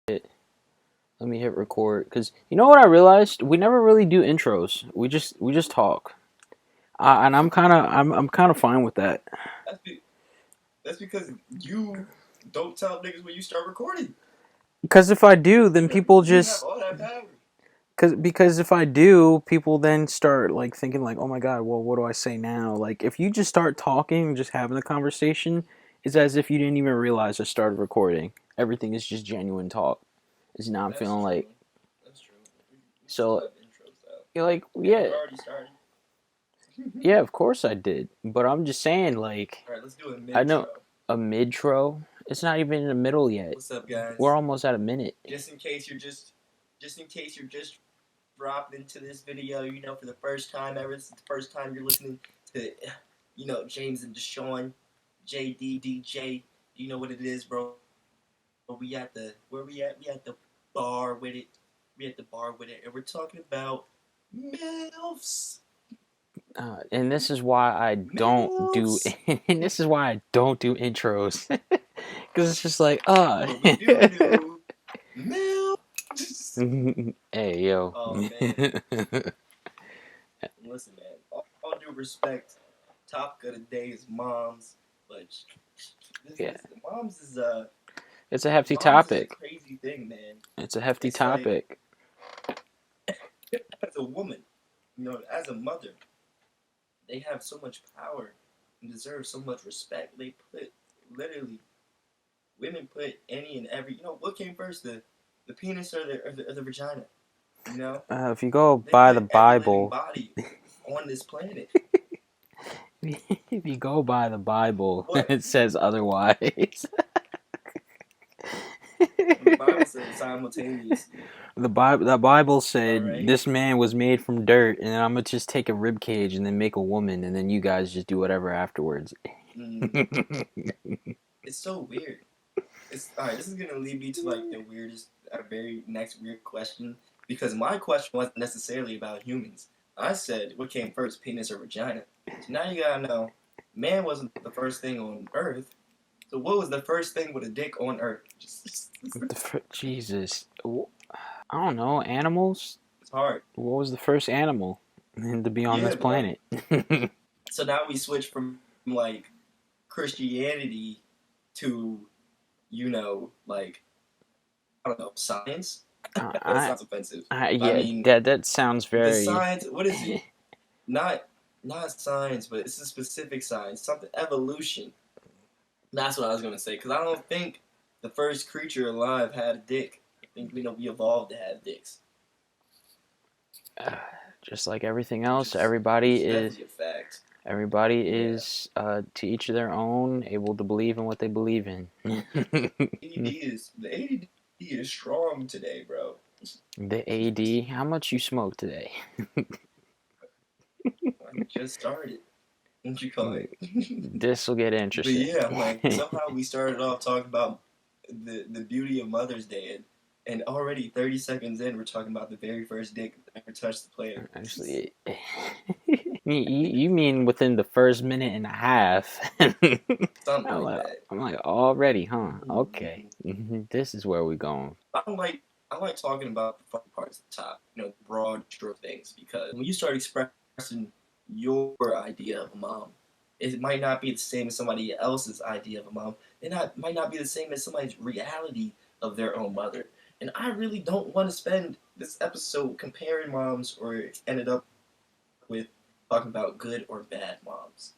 Let me hit record because you know what I realized? We never really do intros. We just talk. And I'm kind of fine with that. That's, be, that's because you don't tell niggas when you start recording. Because if I do, then people You have just all that power. because if I do, people then start like thinking like, oh my god, well, what do I say now? Like if you just start talking, just having the conversation, it's as if you didn't even realize I started recording. Everything is just genuine talk. It's not That's feeling true. like That's true. We still so. have intros though. You're like, And yeah, we're already starting. yeah, of course I did. But I'm just saying, like, All right, let's do a I mid know tro. a mid-tro. It's not even in the middle yet. What's up, We're guys? almost at a minute. Just in case you're just dropping into this video, for the first time ever. This is the first time you're listening to, James and Deshaun, JDDJ. You know what it is, bro. We at the where we at? We at the bar with it. We at the bar with it, and we're talking about Milfs. And this is why I don't do. Milfs. And this is why I don't do intros, because it's just like, But we do Milfs. hey yo. Oh man, listen, man. All due respect, topic of the day is moms, but Yeah, moms is it's a hefty moms is a topic. crazy thing, man. It's a hefty It's like topic. as a woman, as a mother, they have so much power and deserve so much respect. They put literally women put any and every what came first, the penis or the vagina? If you go They by the put every living Bible, body on this planet. if you go by the Bible, What? it says otherwise. The Bible says simultaneously. The Bible All said right. this man was made from dirt, and I'm gonna just take a rib cage and then make a woman, and then you guys just do whatever afterwards. Mm, it's so weird. It's all right. This is gonna lead me to like the weirdest, very next weird question because my question wasn't necessarily about humans. I said, what came first, penis or vagina? So now you gotta know, man wasn't the first thing on Earth. So what was the first thing with a dick on Earth? Jesus, I don't know. Animals. It's hard. What was the first animal to be on Yeah, this bro. planet? So now we switch from like Christianity to like I don't know science. That I, sounds offensive. I yeah, mean that sounds the very. science. What is it? Not science, but it's a specific science. Something evolution. That's what I was gonna say because I don't think the first creature alive had a dick. I think we evolved to have dicks, Just like everything which else, is everybody which is is definitely a fact. everybody Yeah, is to each their own, able to believe in what they believe in. the ADD is strong today, bro. The AD, how much you smoke today? I just started. What you call it? This will get But interesting. yeah, like somehow we started off talking about the beauty of Mother's Day, and already 30 seconds in, we're talking about the very first dick that ever touched the planet. Actually, you mean within the first minute and a half? Something I'm like like, that. I'm like already, huh? Okay, Mm-hmm. this is where we're going. I don't like I like talking about the fun parts at the top, broad stroke things, because when you start expressing your idea of a mom, it might not be the same as somebody else's idea of a mom. Might not be the same as somebody's reality of their own mother. And I really don't want to spend this episode comparing moms or ended up with talking about good or bad moms.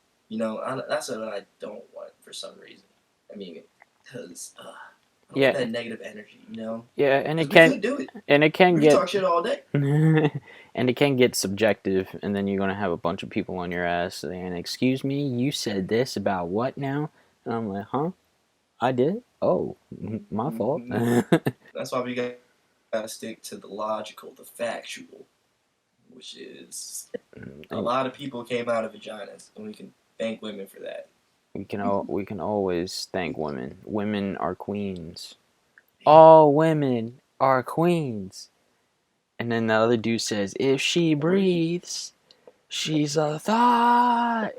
That's what I don't want for some reason. I mean, because I don't want Yeah, that negative energy, yeah, Because we could do it. and it can We could get, talk shit all day. and it can get subjective, and then you're gonna have a bunch of people on your ass saying, "Excuse me, you said this about what now?" And I'm like, "Huh? I did? Oh, my fault." Mm-hmm. That's why we gotta stick to the logical, the factual, which is a lot of people came out of vaginas, and we can thank women for that. We can always thank women. Women are queens. Yeah. All women are queens. And then the other dude says, if she breathes, she's a thought.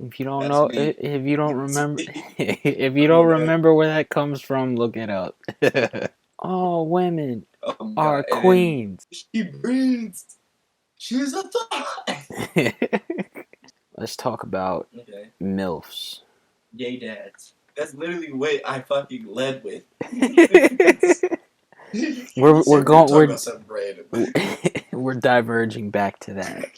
If you don't That's know, me. if you don't remember, if you don't Okay. remember where that comes from, look it up. All women Oh are god. And then queens. she breathes. She's a thought. Let's talk about Okay. milfs. Gay dads. That's literally what I fucking led with. we're You we're said we were going talking about something random. we're diverging back to that.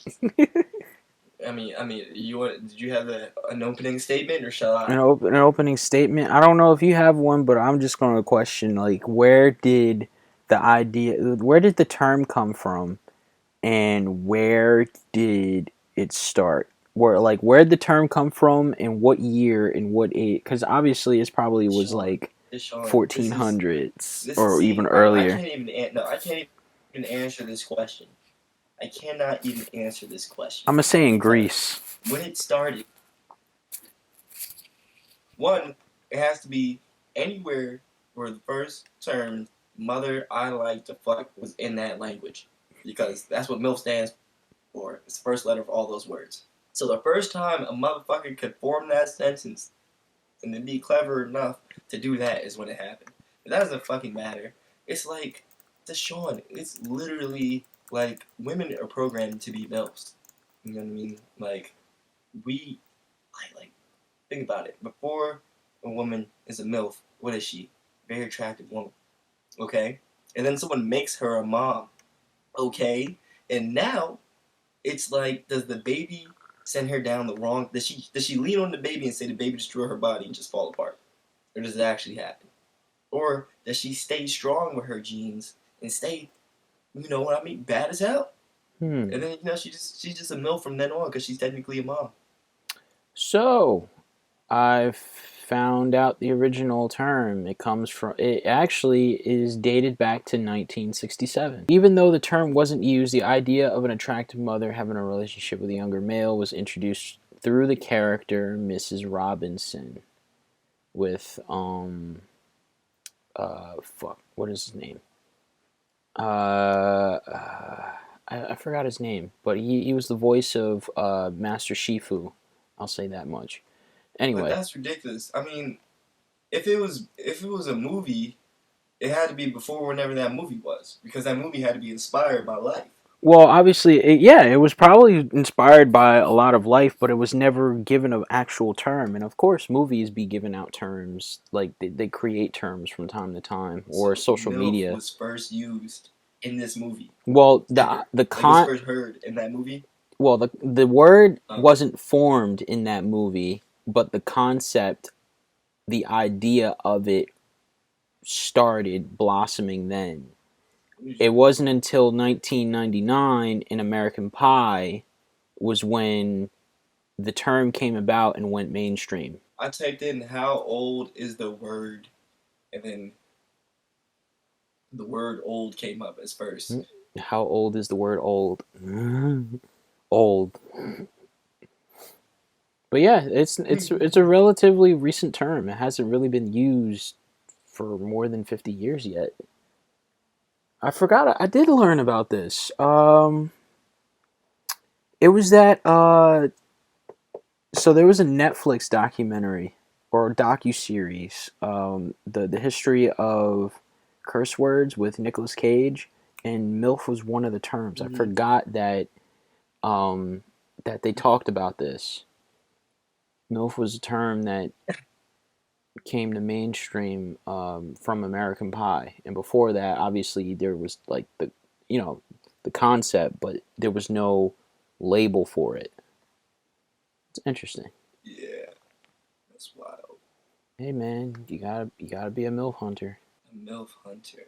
You want? Did you have an opening statement, or shall I? An opening statement. I don't know if you have one, but I'm just going to question like where did the term come from, and where did it start? Where did the term come from, and what year, and what age? Because obviously, it probably was Sean, like Sean, 1400s this is. or even See, I earlier. can't even. No, I can't even answer this question. I cannot even answer this question I'm gonna say in because Greece. when it started, one, it has to be anywhere where the first term "mother I like to fuck" was in that language, because that's what MILF stands for. It's the first letter of all those words. So the first time a motherfucker could form that sentence and then be clever enough to do that is when it happened. But that doesn't fucking matter. It's like, Deshaun, it's literally like women are programmed to be MILFs. You know what I mean? Like, we, like think about it. Before a woman is a MILF, what is she? Very attractive woman. Okay? And then someone makes her a mom. Okay? And now, it's like, does the baby send her down the wrong? Does she lean on the baby and say the baby destroy her body and just fall apart, or does it actually happen? Or does she stay strong with her genes and stay, what I mean, bad as hell? Hmm. And then she's just a MILF from then on because she's technically a mom. So I've found out the original term. It actually is dated back to 1967. Even though the term wasn't used, the idea of an attractive mother having a relationship with a younger male was introduced through the character Mrs. Robinson with what is his name? I forgot his name, but he was the voice of Master Shifu. I'll say that much. But Anyway, that's ridiculous. I mean, if it was a movie, it had to be before whenever that movie was, because that movie had to be inspired by life. well, obviously, it was probably inspired by a lot of life, but it was never given an actual term. And of course, movies be giving out terms, like they create terms from time to time, or So social MILF media. was first used in this movie Well, ever. the Like, it was con first heard in that movie. well the word Okay. wasn't formed in that movie, but the concept, the idea of it started blossoming then. It wasn't until 1999 in American Pie was when the term came about and went mainstream. I typed in "how old is the word," and then the word "old" came up as first. How old is the word old? Old. But yeah, it's a relatively recent term. It hasn't really been used for more than 50 years yet. I forgot. I did learn about this. It was that. So there was a Netflix documentary or docu series. The history of curse words with Nicolas Cage, and MILF was one of the terms. I Mm-hmm. forgot um, that they talked about this. MILF was a term that came to mainstream from American Pie, and before that, obviously there was like the concept, but there was no label for it. It's interesting. Yeah, that's wild. Hey man, you gotta be a MILF hunter. A MILF hunter.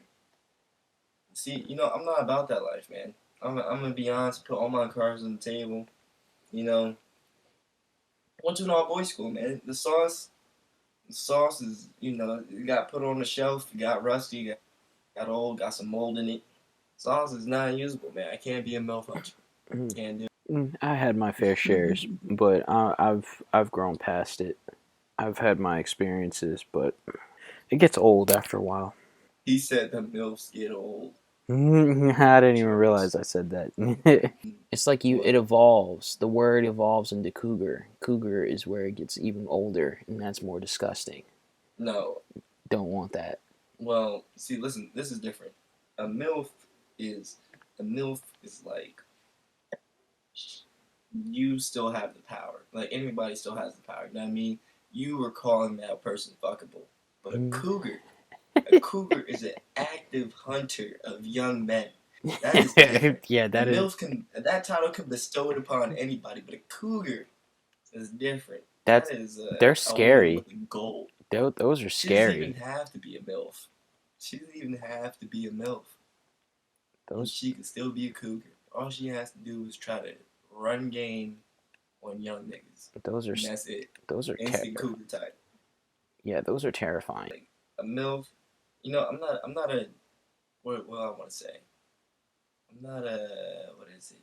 See, I'm not about that life, man. I'm gonna be honest, put all my cards on the table. You know, I went to an all boys school, man. The sauce is, it got put on the shelf, it got rusty, got old, got some mold in it. Sauce is not usable, man. I can't be a MILF hunter. Can't do I had my fair shares, it. but I've grown past it. I've had my experiences, but it gets old after a while. He said the MILFs get old. I didn't even Jokes. realize I said that. It's like it What? evolves. The word evolves into cougar. Cougar is where it gets even older, and that's more disgusting. No. Don't want that. Well, see, listen, this is different. A MILF is a MILF is like you still have the power. Like anybody still has the power. You know what I mean? You were calling that person fuckable. But a cougar is an active hunter of young men. That is different. Yeah, A that is MILF can that title can be bestowed upon anybody, but a cougar is different. That that's is they're a woman scary. with a goal. Those are She doesn't even scary. have to be a MILF. She doesn't even have to be a MILF. And Those she could still be a cougar. All she has to do is try to run game on young niggas. those are And that's it. those are Instant cougar type. yeah, those are terrifying. Like a MILF, I'm not a what I wanna say. I'm not a what is it?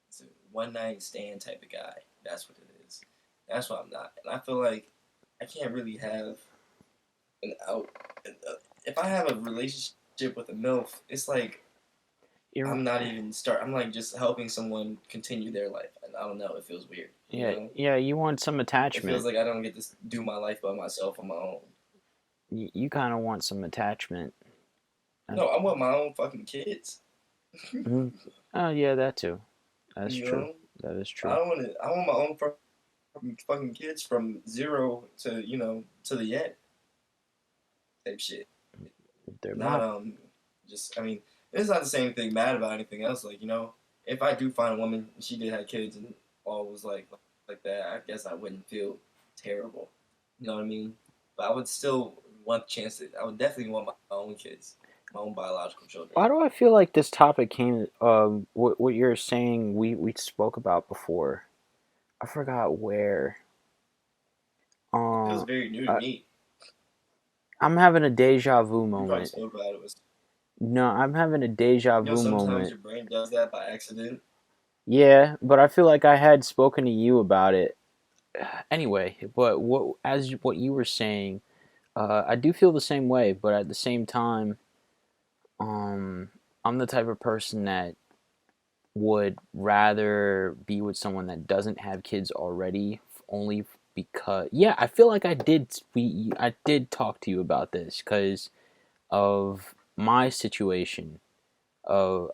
It's a one night stand type of guy. That's what it is. That's what I'm not. And I feel like I can't really have an out if I have a relationship with a MILF, it's like You're, I'm not even start. I'm like just helping someone continue their life, and I don't know. It feels weird, you yeah, know. yeah, you want some It feels attachment. like I don't get to do my life by myself on my own. You kind of want some attachment. No, I want my own fucking kids. Mhm. Oh yeah, that too. That's You true. know, That is I true. don't want to. I want my own fucking kids from zero to to the end type shit. They're Not my just I mean, it's not the same thing bad about anything else. Like if I do find a woman and she did have kids and all was like that, I guess I wouldn't feel terrible. You know what I mean? But I would still want the chance to. I would definitely want my own kids, my own biological children. Why do I feel like this topic came? What you're saying we spoke about before. I forgot where. It feels Uh, very new to I, me. I'm having a deja vu You probably moment. spoke about it. Was No, I'm having a deja vu sometimes moment. your brain does that by accident. Yeah, but I feel like I had spoken to you about it anyway. But what you were saying, I do feel the same way. But at the same time, um, I'm the type of person that would rather be with someone that doesn't have kids already, only because yeah, I feel like I did talk to you about this because of my situation of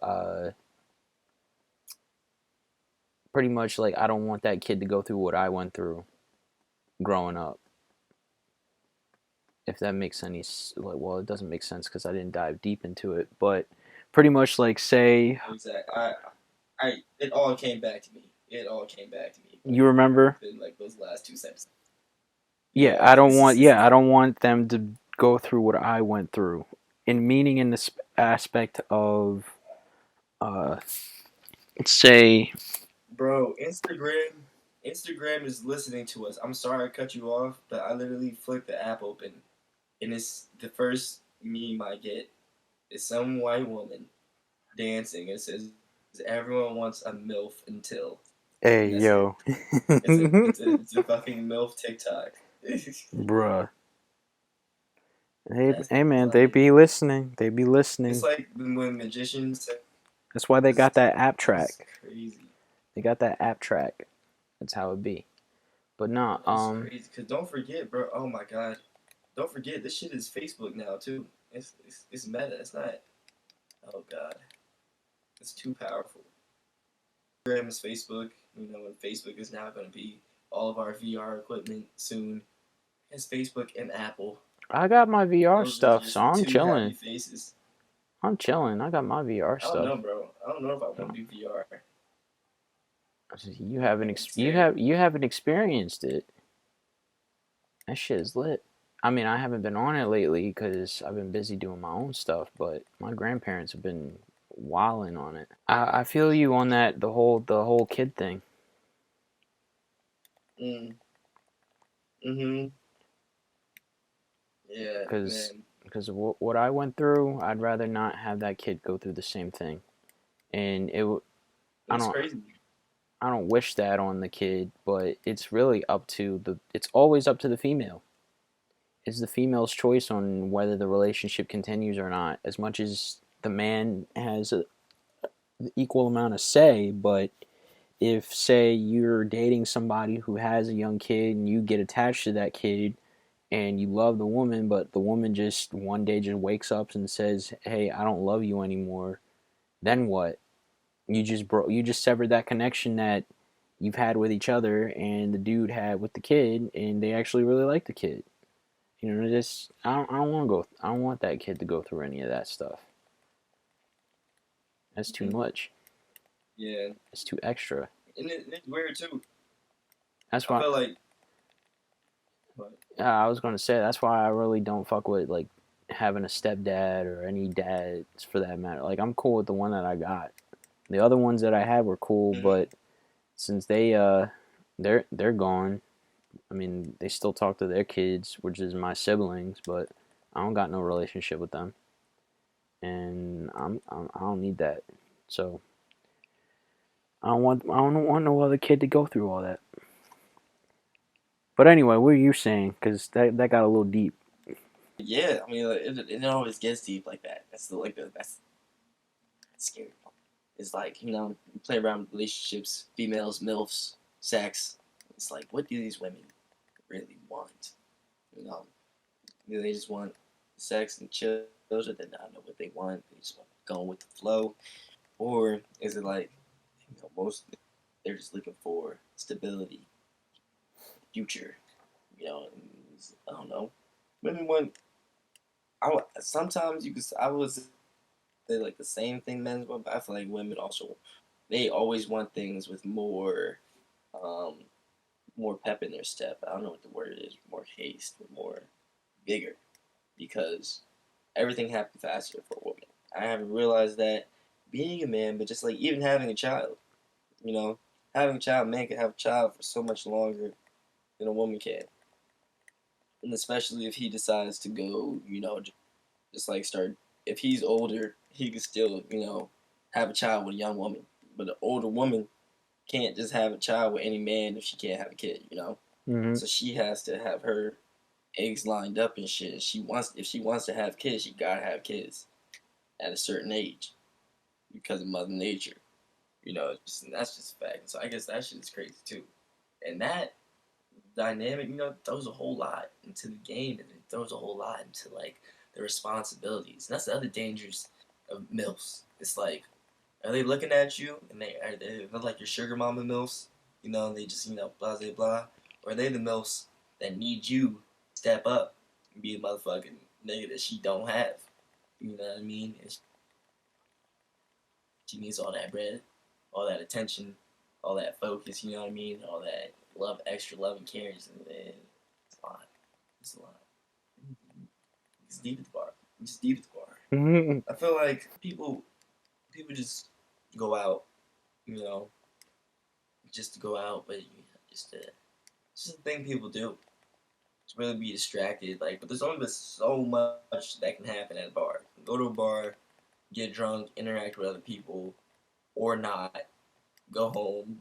pretty much like I don't want that kid to go through what I went through growing up. If that makes any like, well, it doesn't make sense because I didn't dive deep into it, but pretty much like say Exactly. It all came back to me. It all came back to me you remember, within like those last 2 sentences. Yeah. I don't want them to go through what I went through, in meaning in this aspect of uh say Bro, Instagram is listening to us. I'm sorry I cut you off, but I literally flicked the app open, and it's the first meme I get is some white woman dancing. It says everyone wants a MILF until, hey and that's it. yo It's a fucking MILF TikTok. bruh, That's hey man, they like be listening, they be it's listening. like when magicians say That's why they this got that app is track. crazy. They got that app track. That's how it be. But nah, It's crazy. Cause don't forget, bro. Oh my god. Don't forget, this shit is Facebook now too. It's meta. It's not. Oh god, it's too powerful. Instagram is Facebook. And Facebook is now going to be all of our VR equipment soon. It's Facebook and Apple. I got my VR Those are stuff, so just the I'm two chilling. happy faces. I'm chilling. I got my VR I don't stuff. know, bro. I don't know if I want to do VR. You I haven't think I'm scared. you haven't experienced it. That shit is lit. I mean, I haven't been on it lately because I've been busy doing my own stuff. But my grandparents have been wilding on it. I feel you on that. The whole kid thing. Mm. Mm-hmm. Yeah, Because man. what I went through, I'd rather not have that kid go through the same thing. And I It's don't crazy. I don't wish that on the kid, but it's really up to it's always up to the female. It's the female's choice on whether the relationship continues or not. As much as the man has a equal amount of say, but if say you're dating somebody who has a young kid and you get attached to that kid and you love the woman, but the woman just one day just wakes up and says, "Hey, I don't love you anymore." Then what? You just severed that connection that you've had with each other and the dude had with the kid, and they actually really like the kid. You know, just I don't want to go. I don't want that kid to go through any of that stuff. That's too Mhm. much. Yeah, It's too extra. and it's weird too. That's I why feel like, but I was gonna say that's why I really don't fuck with like having a stepdad or any dads for that matter. Like I'm cool with the one that I got. The other ones that I had were cool, mhm. but since they're gone, I mean they still talk to their kids, which is my siblings, but I don't got no relationship with them, and I don't need that. So I don't want no other kid to go through all that. But anyway, what are you saying? Because that got a little deep. Yeah, I mean, like, it always gets deep like that. That's scary part. It's like, you play around with relationships, females, milfs, sex. It's like, what do these women really want? You know, do they just want sex and children? They not know what they want. They just want to go with the flow, or is it like, most they're just looking for stability, future. I don't know. Women want. Sometimes I would say like the same thing men want, but I feel like women also they always want things with um, more pep in their step. I don't know what the word is, more haste, more vigor, because everything happens faster for a woman. I haven't realized that being a man, but just like even having a child, you know, having a child, man can have a child for so much longer than a woman can, and especially if he decides to go, just like start. If he's older, he can still, have a child with a young woman. But an older woman can't just have a child with any man if she can't have a kid. Hmm. So she has to have her eggs lined up and shit. If she wants to have kids, she gotta have kids at a certain age because of Mother Nature. That's just a fact. So I guess that shit is crazy too. And that dynamic, throws a whole lot into the game, and it throws a whole lot into like the responsibilities. And that's the other dangers of milfs. It's like, are they looking at you and they look like your sugar mama milfs? They just blah blah blah, or are they the milfs that need you to step up and be a motherfucking nigga that she don't have? You know what I mean? And she needs all that bread, all that attention, all that focus. You know what I mean? All that love, extra love and caring. And it's a lot. It's a lot. It's deep at the bar. It's deep at the bar. Hmm. I feel like people just go out, you know, just to go out, but just a thing people do to really be distracted. Like, but there's only but so much that can happen at a bar. Go to a bar, get drunk, interact with other people, or not. Go home,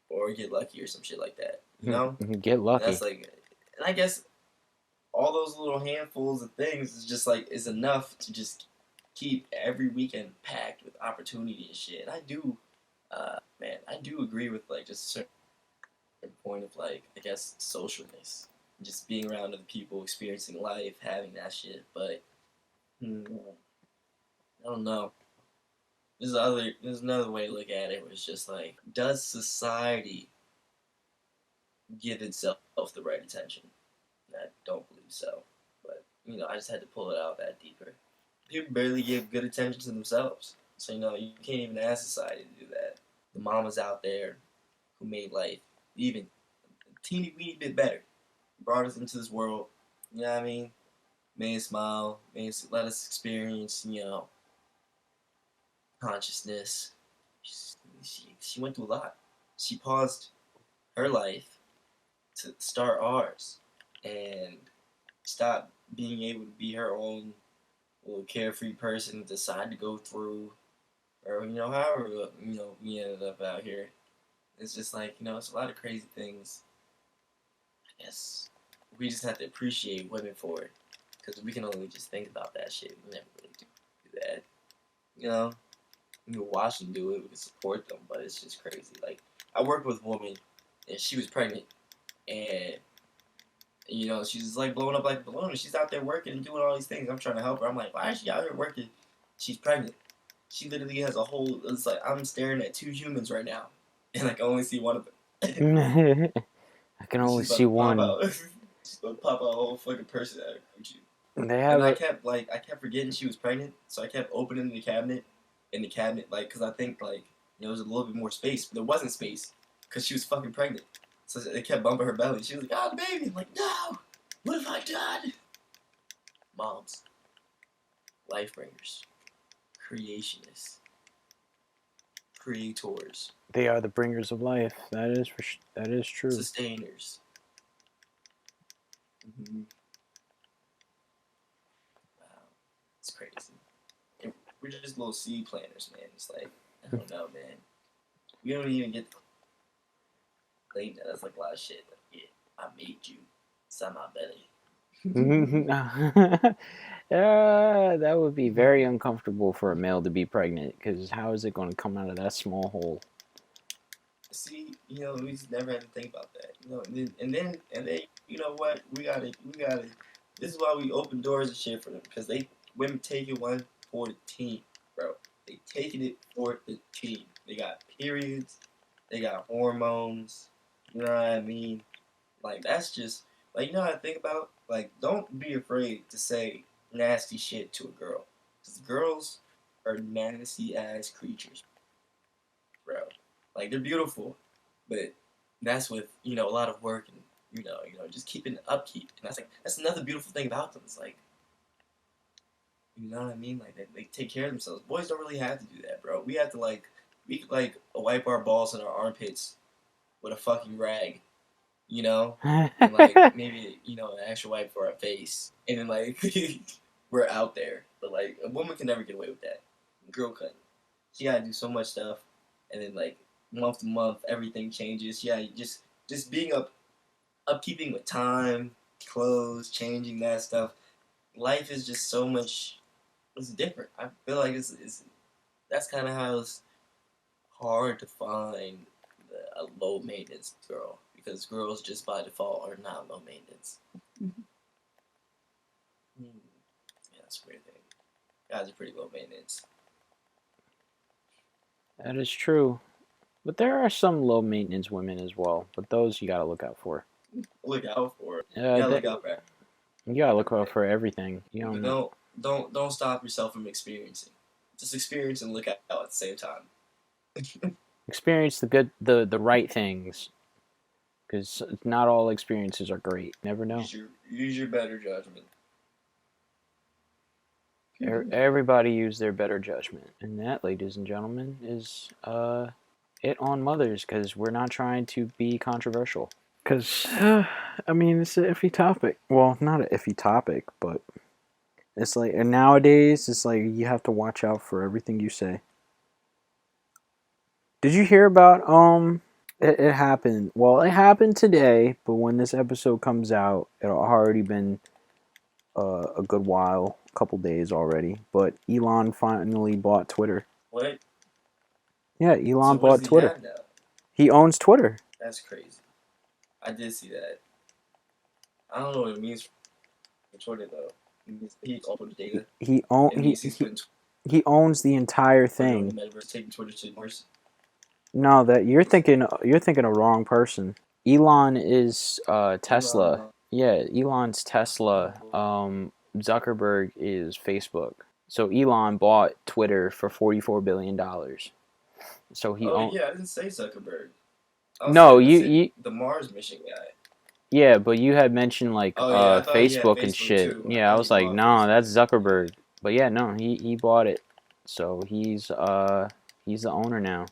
or get lucky or some shit like that. Get And that's lucky. like, and I guess all those little handfuls of things is just like is enough to just keep every weekend packed with opportunity and shit. And I do, man, I do agree with like just a certain point of like I guess socialness, just being around other people, experiencing life, having that shit. But hmm, I don't know. There's another way to look at it, where it's just like, does society give itself the right attention? I don't believe so. But I just had to pull it out that deeper. People barely give good attention to themselves. So you can't even ask society to do that. The mamas out there who made life even a teeny weeny bit better, brought us into this world. You know what I mean? Made us smile, let us experience, consciousness. She went through a lot. She paused her life to start ours, and stop being able to be her own little carefree person, decide to go through, or however we ended up out here. It's just like it's a lot of crazy things. I guess we just have to appreciate women for it, because we can only just think about that shit. We never really do do that. You know, we can watch them do it. We can support them, but it's just crazy. Like I worked with a woman, and she was pregnant, and she's just like blowing up like a balloon. And she's out there working and doing all these things. I'm trying to help her. I'm like, why is she out here working? She's pregnant. She literally has a whole. It's like I'm staring at two humans right now, and I can only see one of them. I can only She's about see to pop one. out. She's about to pop out a whole fucking person out of her. They And have I a. kept I kept forgetting she was pregnant, so I kept opening the cabinet, like, because I think like there was a little bit more space, but there wasn't space because she was fucking pregnant. So it kept bumping her belly. She was like, "Oh, baby!" I'm like, no, what have I done? Moms, life bringers, creationists, creators, They are the bringers of life. That is true. sustainers. Mm-hmm. Wow, it's crazy. And we're just little seed planters, man. It's like I don't know, man. We don't even get to claim that. That's like a lot of shit. Like, yeah, I made you. It's on my belly. That would be very uncomfortable for a male to be pregnant, because how is it going to come out of that small hole? See, we just never had to think about that. And then, you know what? We gotta. This is why we open doors and shit for them, because women taking one for the team, bro. They taking it for the team. They got periods. They got hormones. You know what I mean? Like that's just like what I think about. Like, don't be afraid to say nasty shit to a girl, because girls are nasty ass creatures, bro. Like they're beautiful, but that's with a lot of work and just keeping upkeep. And that's another beautiful thing about them. It's like you know what I mean. Like they take care of themselves. Boys don't really have to do that, bro. We have to we could wipe our balls in our armpits with a fucking rag, and maybe an actual wipe for our face, and then we're out there. But a woman can never get away with that. A girl couldn't. She gotta do so much stuff, and then month to month everything changes. Yeah, just being upkeeping with time, clothes, changing that stuff. Life is just so much. It's different. I feel like it's that's kind of how it's hard to find a low maintenance girl, because girls just by default are not low maintenance. Yeah, that's a weird thing. Guys are pretty low maintenance. That is true. But there are some low maintenance women as well. But those you gotta look out for. Look out for it. Uh, Look that, out for you gotta look out everything. for everything. You But don't know. don't stop yourself from experiencing. Just experience and look out at the same time. Experience the right things, because not all experiences are great. Never know. Use your better judgment. Everybody use their better judgment, and that, ladies and gentlemen, is it on mothers, because we're not trying to be controversial. Because I mean, it's an iffy topic. Well, not an iffy topic, but it's like, and nowadays it's like you have to watch out for everything you say. Did you hear about it happened. Well, it happened today, but when this episode comes out, it'll already been a good while, a couple days already. But Elon finally bought Twitter. What? Yeah, So Elon what does bought he Twitter. have now? He owns Twitter. That's crazy. I did see that. I don't know what it means for Twitter though. It means he's all the data. He own It means he's putting he owns the entire Twitter on the thing. metaverse, taking Twitter to Mars. No, that you're thinking of wrong person. Elon is Tesla. Elon. Yeah, Elon's Tesla. Zuckerberg is Facebook. So Elon bought Twitter for $44 billion. So he Oh own. yeah, I didn't say Zuckerberg. I was No, saying you the Mars mission guy. yeah, but you had mentioned like Oh yeah, I thought he had Facebook and Facebook shit. too. I Yeah, I thought he was like, bought no, Facebook. that's Zuckerberg. But yeah, no, he bought it. So he's the owner now.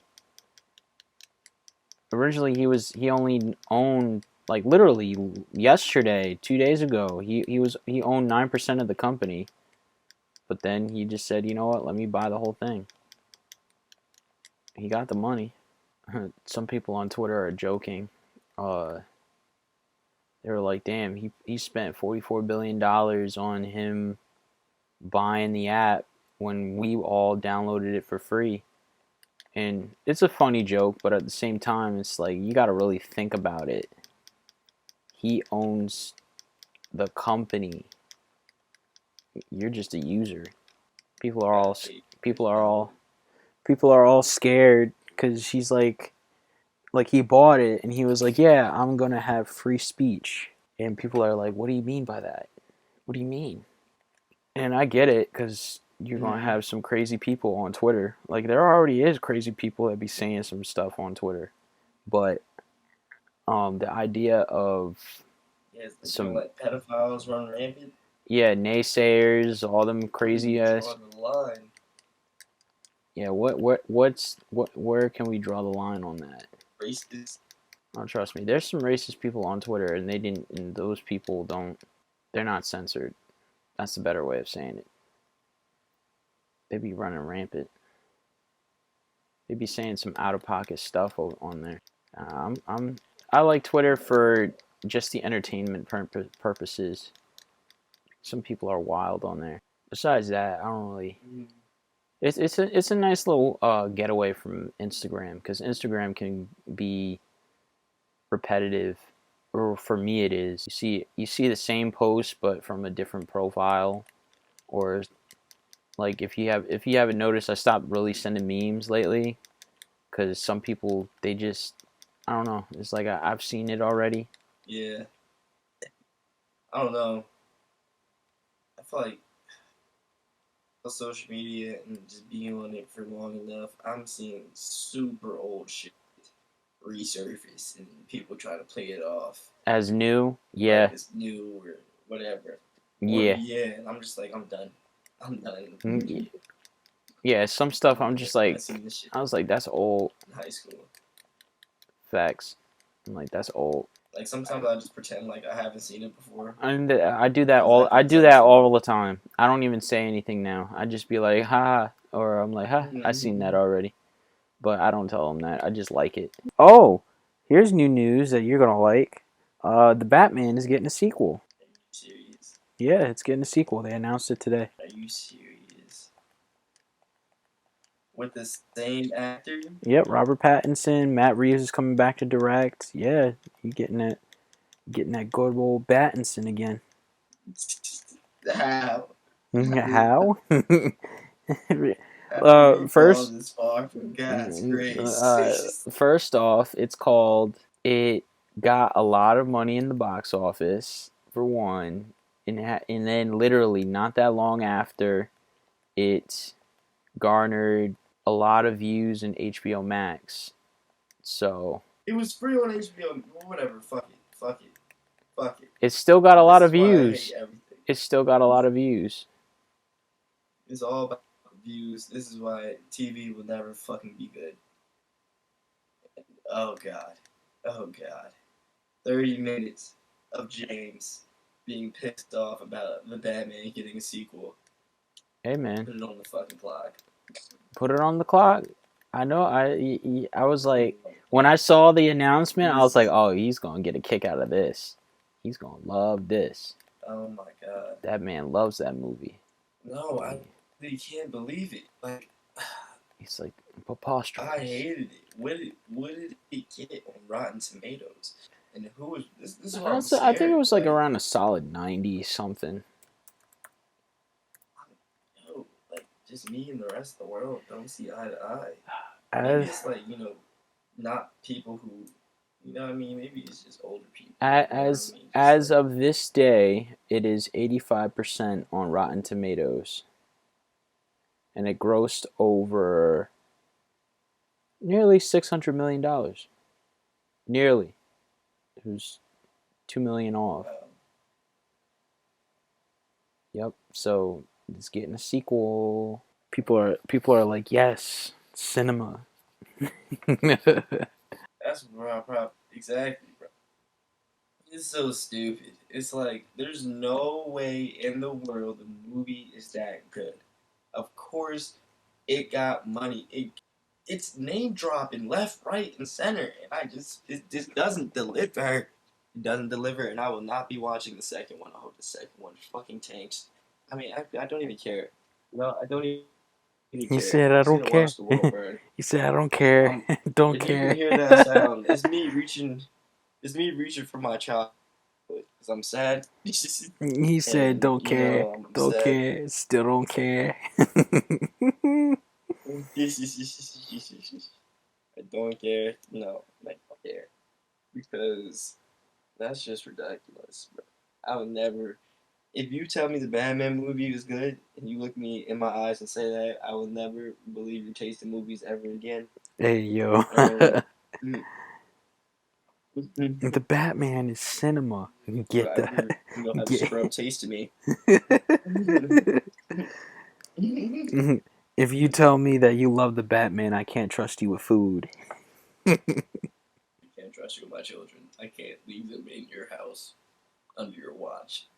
Originally he only owned, like, literally yesterday, 2 days ago, he owned 9% of the company. But then he just said, you know what, let me buy the whole thing. He got the money. Some people on Twitter are joking. They were like, damn, he spent $44 billion on him buying the app, when we all downloaded it for free. And it's a funny joke, but at the same time, it's like you got to really think about it. He owns the company. You're just a user. People are all people are all people are all scared because he's like he bought it and he was like, yeah, I'm gonna have free speech, and people are like, what do you mean by that? What do you mean? And I get it because you're gonna have some crazy people on Twitter. Like there already is crazy people that be saying some stuff on Twitter, but the idea of Yes, some like pedophiles run rampant. yeah naysayers, all them crazy ass. Draw the line. Yeah, where can we draw the line on that? Racist. Oh, trust me, there's some racist people on Twitter, and and those people don't, they're not censored. That's the better way of saying it. They be running rampant. They be saying some out of pocket stuff on there. I like Twitter for just the entertainment purposes. Some people are wild on there. Besides that, I don't really. It's a nice little getaway from Instagram because Instagram can be repetitive, or for me it is. You see the same post but from a different profile, or like if you haven't noticed, I stopped really sending memes lately because some people they just I don't know. It's like I've seen it already. Yeah. I don't know. I feel like social media and just being on it for long enough, I'm seeing super old shit resurface and people try to play it off As new, yeah, like it's new or whatever. Or yeah, and I'm just like I'm done. I'm done. yeah. Some stuff I'm just I like, seen this shit I was like, that's old. in high school. Facts. I'm like, that's old. Like sometimes I just pretend like I haven't seen it before And I do that because I all. can I do tell that someone. all the time. I don't even say anything now. I just be like, ha, or I'm like, ha, I seen that already. But I don't tell them that. I just like it. Oh, here's new news that you're gonna like. The Batman is getting a sequel. Are you serious? Yeah, it's getting a sequel. They announced it today. Are you serious? With the same actor? Yep, Robert Pattinson, Matt Reeves is coming back to direct. Yeah, you getting that good old Pattinson again. How? How? How have we First, fallen this far from God's grace? first off, it's called. It got a lot of money in the box office for one, and then literally not that long after, it garnered a lot of views in HBO Max. So It was free on HBO. Whatever. Fuck it. Fuck it. Fuck it. it's still got a lot This of is why I hate views. everything. It's still got a lot of views. It's all about views. This is why TV will never fucking be good. Oh god. Oh god. 30 minutes of James being pissed off about the Batman getting a sequel. Hey man, Put it on the fucking clock. put it on the clock. I know. I was like, when I saw the announcement, I was like, oh, he's gonna get a kick out of this. He's gonna love this. Oh my god. That man loves that movie. No, I really can't believe it. Like, He's like preposterous. I hated it. What did it get on Rotten Tomatoes? And who was this? This is what I'm scared. I think it was like around a solid 90 something. No, like just me and the rest of the world don't see eye to eye. Maybe it's like not people who, what I mean. Maybe it's just older people. As of this day, it is 85% on Rotten Tomatoes, and it grossed over nearly $600 million. Nearly, it was $2 million off. Yep. So it's getting a sequel. People are like, yes, cinema. That's bro, exactly, bro. It's so stupid. It's like there's no way in the world the movie is that good. Of course, it got money. It's name dropping left, right, and center, and it just doesn't deliver. It doesn't deliver, and I will not be watching the second one. I hope the second one fucking tanks. I mean, I don't even care. No, I don't even He care. said, I'm "I just don't gonna watch care." the world burn. He said, "I don't care, I'm. don't If you can care." hear that sound, it's me reaching. It's me reaching for my childhood because I'm sad, He said, and "Don't you care, know I'm don't sad. care, still don't care." I don't care. No, I don't care because that's just ridiculous, bro. I would never. If you tell me the Batman movie was good and you look me in my eyes and say that, I will never believe your taste in movies ever again. Hey yo, And mm, the Batman is cinema. you'll Get the ever have a get. scrub taste of me. If you tell me that you love the Batman, I can't trust you with food. I can't trust you with my children. I can't leave them in your house under your watch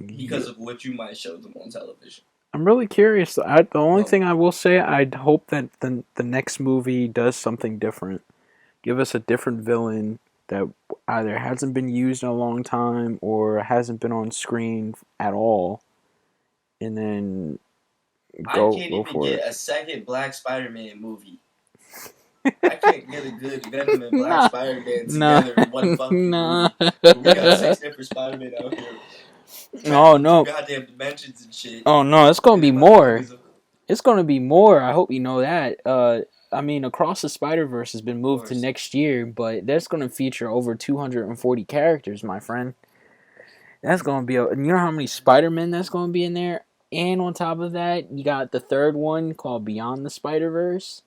because of what you might show them on television. I'm really curious. The only Um, thing I will say, I'd hope that the next movie does something different. Give us a different villain that either hasn't been used in a long time or hasn't been on screen at all, and then I go can't go even for get it. a second Black Spider-Man movie. I can't get a good Venom and Black Nah, Spider-Man nah, together in one fucking nah. movie. But we got six different Spider-Man out here Oh traveling through no, goddamn dimensions and shit. oh no, it's gonna And be then motherfuckers, more. It's gonna be more. I hope you know that. I mean, Across the Spider Verse has been of moved to course, next year, but that's gonna feature over 240 characters, my friend. That's gonna be you know how many Spider Men that's gonna be in there, and on top of that, you got the third one called Beyond the Spider Verse.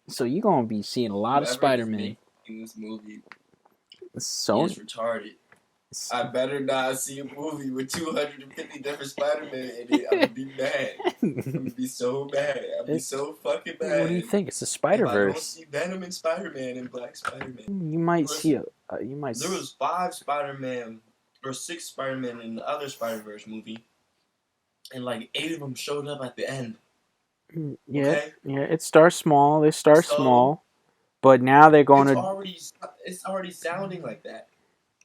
So you're gonna be seeing a lot of whoever Spider is Man. making this movie is Sony. retarded. I better not see a movie with 250 different Spider-Man in it. I'm gonna be mad. I'm gonna be so mad. I'm gonna be so fucking What do you mad think? It's the if Spider I don't Verse. see Venom and Spider-Man and Black Spider-Man. You might see Listen, a. You might. there was five Spider-Man or six Spider-Man in the other Spider-Verse movie, and like eight of them showed up at the end. Yeah, Okay, yeah. It starts small. They start so small, but now they're going it's to. already it's already sounding like that.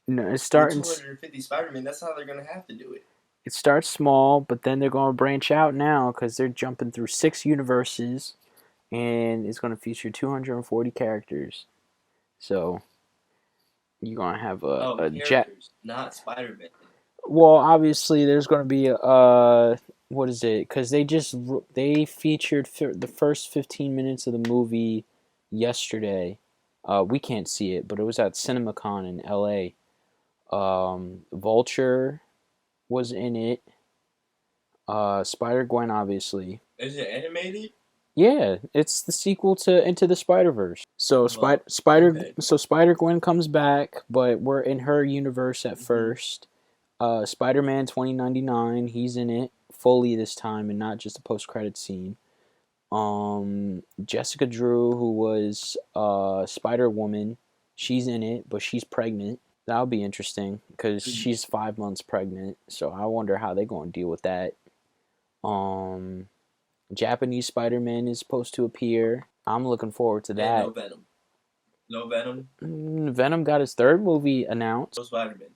No, it's With starting. 250 Spider-Man, that's how they're gonna have to do it. It starts small, but then they're going to branch out now because they're jumping through 6 universes, and it's going to feature 240 characters. So you're going to have Oh, a jet. characters, not Spider-Man. Well, obviously, there's going to be a what is it? Because they featured the first 15 minutes of the movie yesterday. We can't see it, but it was at CinemaCon in L.A. Vulture was in it. Spider Gwen, obviously. Is it animated? Yeah, it's the sequel to Into the Spider Verse. So Well, Spider okay. Spider Gwen comes back, but we're in her universe at Mm-hmm. first. Spider Man 2099, he's in it fully this time and not just a post credit scene. Jessica Drew, who was Spider Woman, she's in it, but she's pregnant. That'll be interesting because she's 5 months pregnant. So I wonder how they're going to deal with that. Um, Japanese Spider Man is supposed to appear. I'm looking forward to And no that. Venom. No Venom. Venom got his third movie announced. No Spider-Man.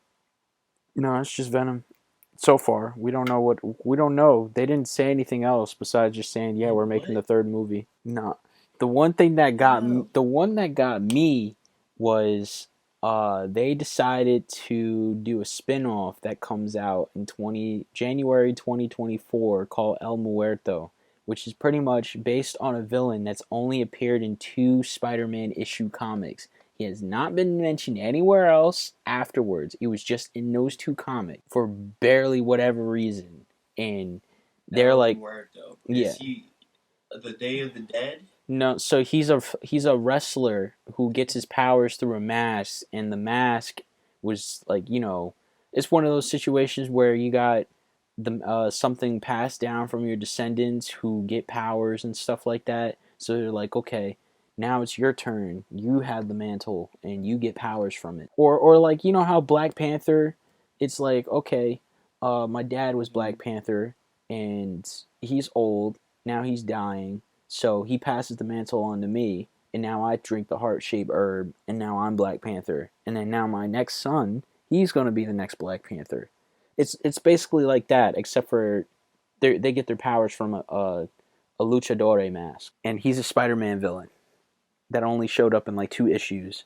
No, it's just Venom. So far, we don't know what we don't know. They didn't say anything else besides just saying, "Yeah, we're making the What? third movie." No, the one thing that got How? the one that got me was they decided to do a spin-off that comes out in 20 January 2024 called El Muerto, which is pretty much based on a villain that's only appeared in two Spider-Man issue comics. He has not been mentioned anywhere else afterwards. It was just in those two comics for barely whatever reason. And they're El like, Muerto. yeah. Is he the Day of the Dead? No, so he's a wrestler who gets his powers through a mask, and the mask was like, it's one of those situations where you got the something passed down from your descendants who get powers and stuff like that. So they're like, okay, now it's your turn. You have the mantle, and you get powers from it. Or like how Black Panther, it's like, okay, my dad was Black Panther, and he's old now. He's dying, so he passes the mantle on to me, and now I drink the heart-shaped herb, and now I'm Black Panther. And then now my next son, he's gonna be the next Black Panther. It's basically like that, except for they get their powers from a luchadore mask, and he's a Spider-Man villain that only showed up in like 2 issues,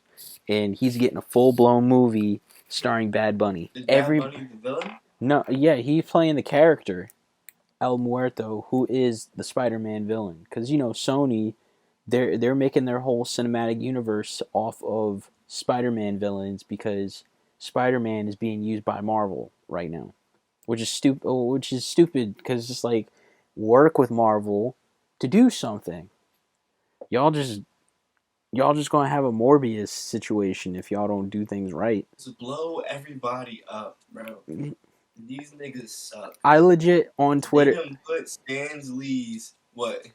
and he's getting a full-blown movie starring Bad Bunny. Is Bad Bunny the villain? No, yeah, he's playing the character El Muerto, who is the Spider-Man villain. Because you know Sony, they're making their whole cinematic universe off of Spider-Man villains because Spider-Man is being used by Marvel right now, which is stupid. Which is stupid because it's like work with Marvel to do something. Y'all just y'all just gonna have a Morbius situation if y'all don't do things right. Just blow everybody up, bro. These niggas suck. I legit on Twitter. They done put Stan Lee's what?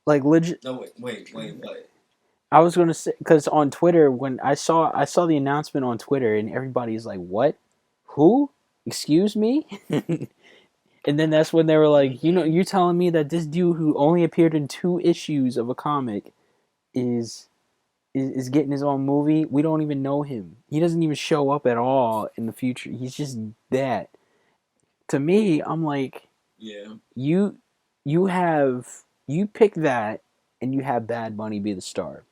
Like legit. No wait, what? I was gonna say because on Twitter when I saw the announcement on Twitter and everybody's like, "What? Who? Excuse me?" And then that's when they were like, "You know, you're telling me that this dude who only appeared in 2 issues of a comic is getting his own movie? We don't even know him. He doesn't even show up at all in the future. He's just that." To me, I'm like, yeah, you pick that and you have Bad Bunny be the star.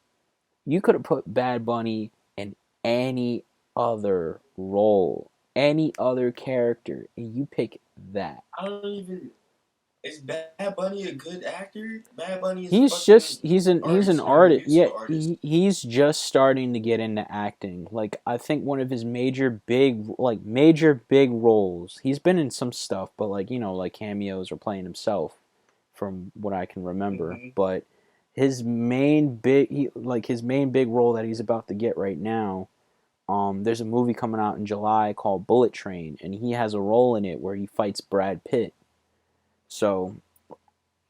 You could have put Bad Bunny in any other role, any other character, and you pick that. I don't even. Is Bad Bunny a good actor? Bad Bunny is He's an artist. Yeah, artist. He's just starting to get into acting. Like I think one of his major big roles. He's been in some stuff, but like you know like cameos or playing himself, from what I can remember. Mm-hmm. But his main big role that he's about to get right now. There's a movie coming out in July called Bullet Train, and he has a role in it where he fights Brad Pitt. So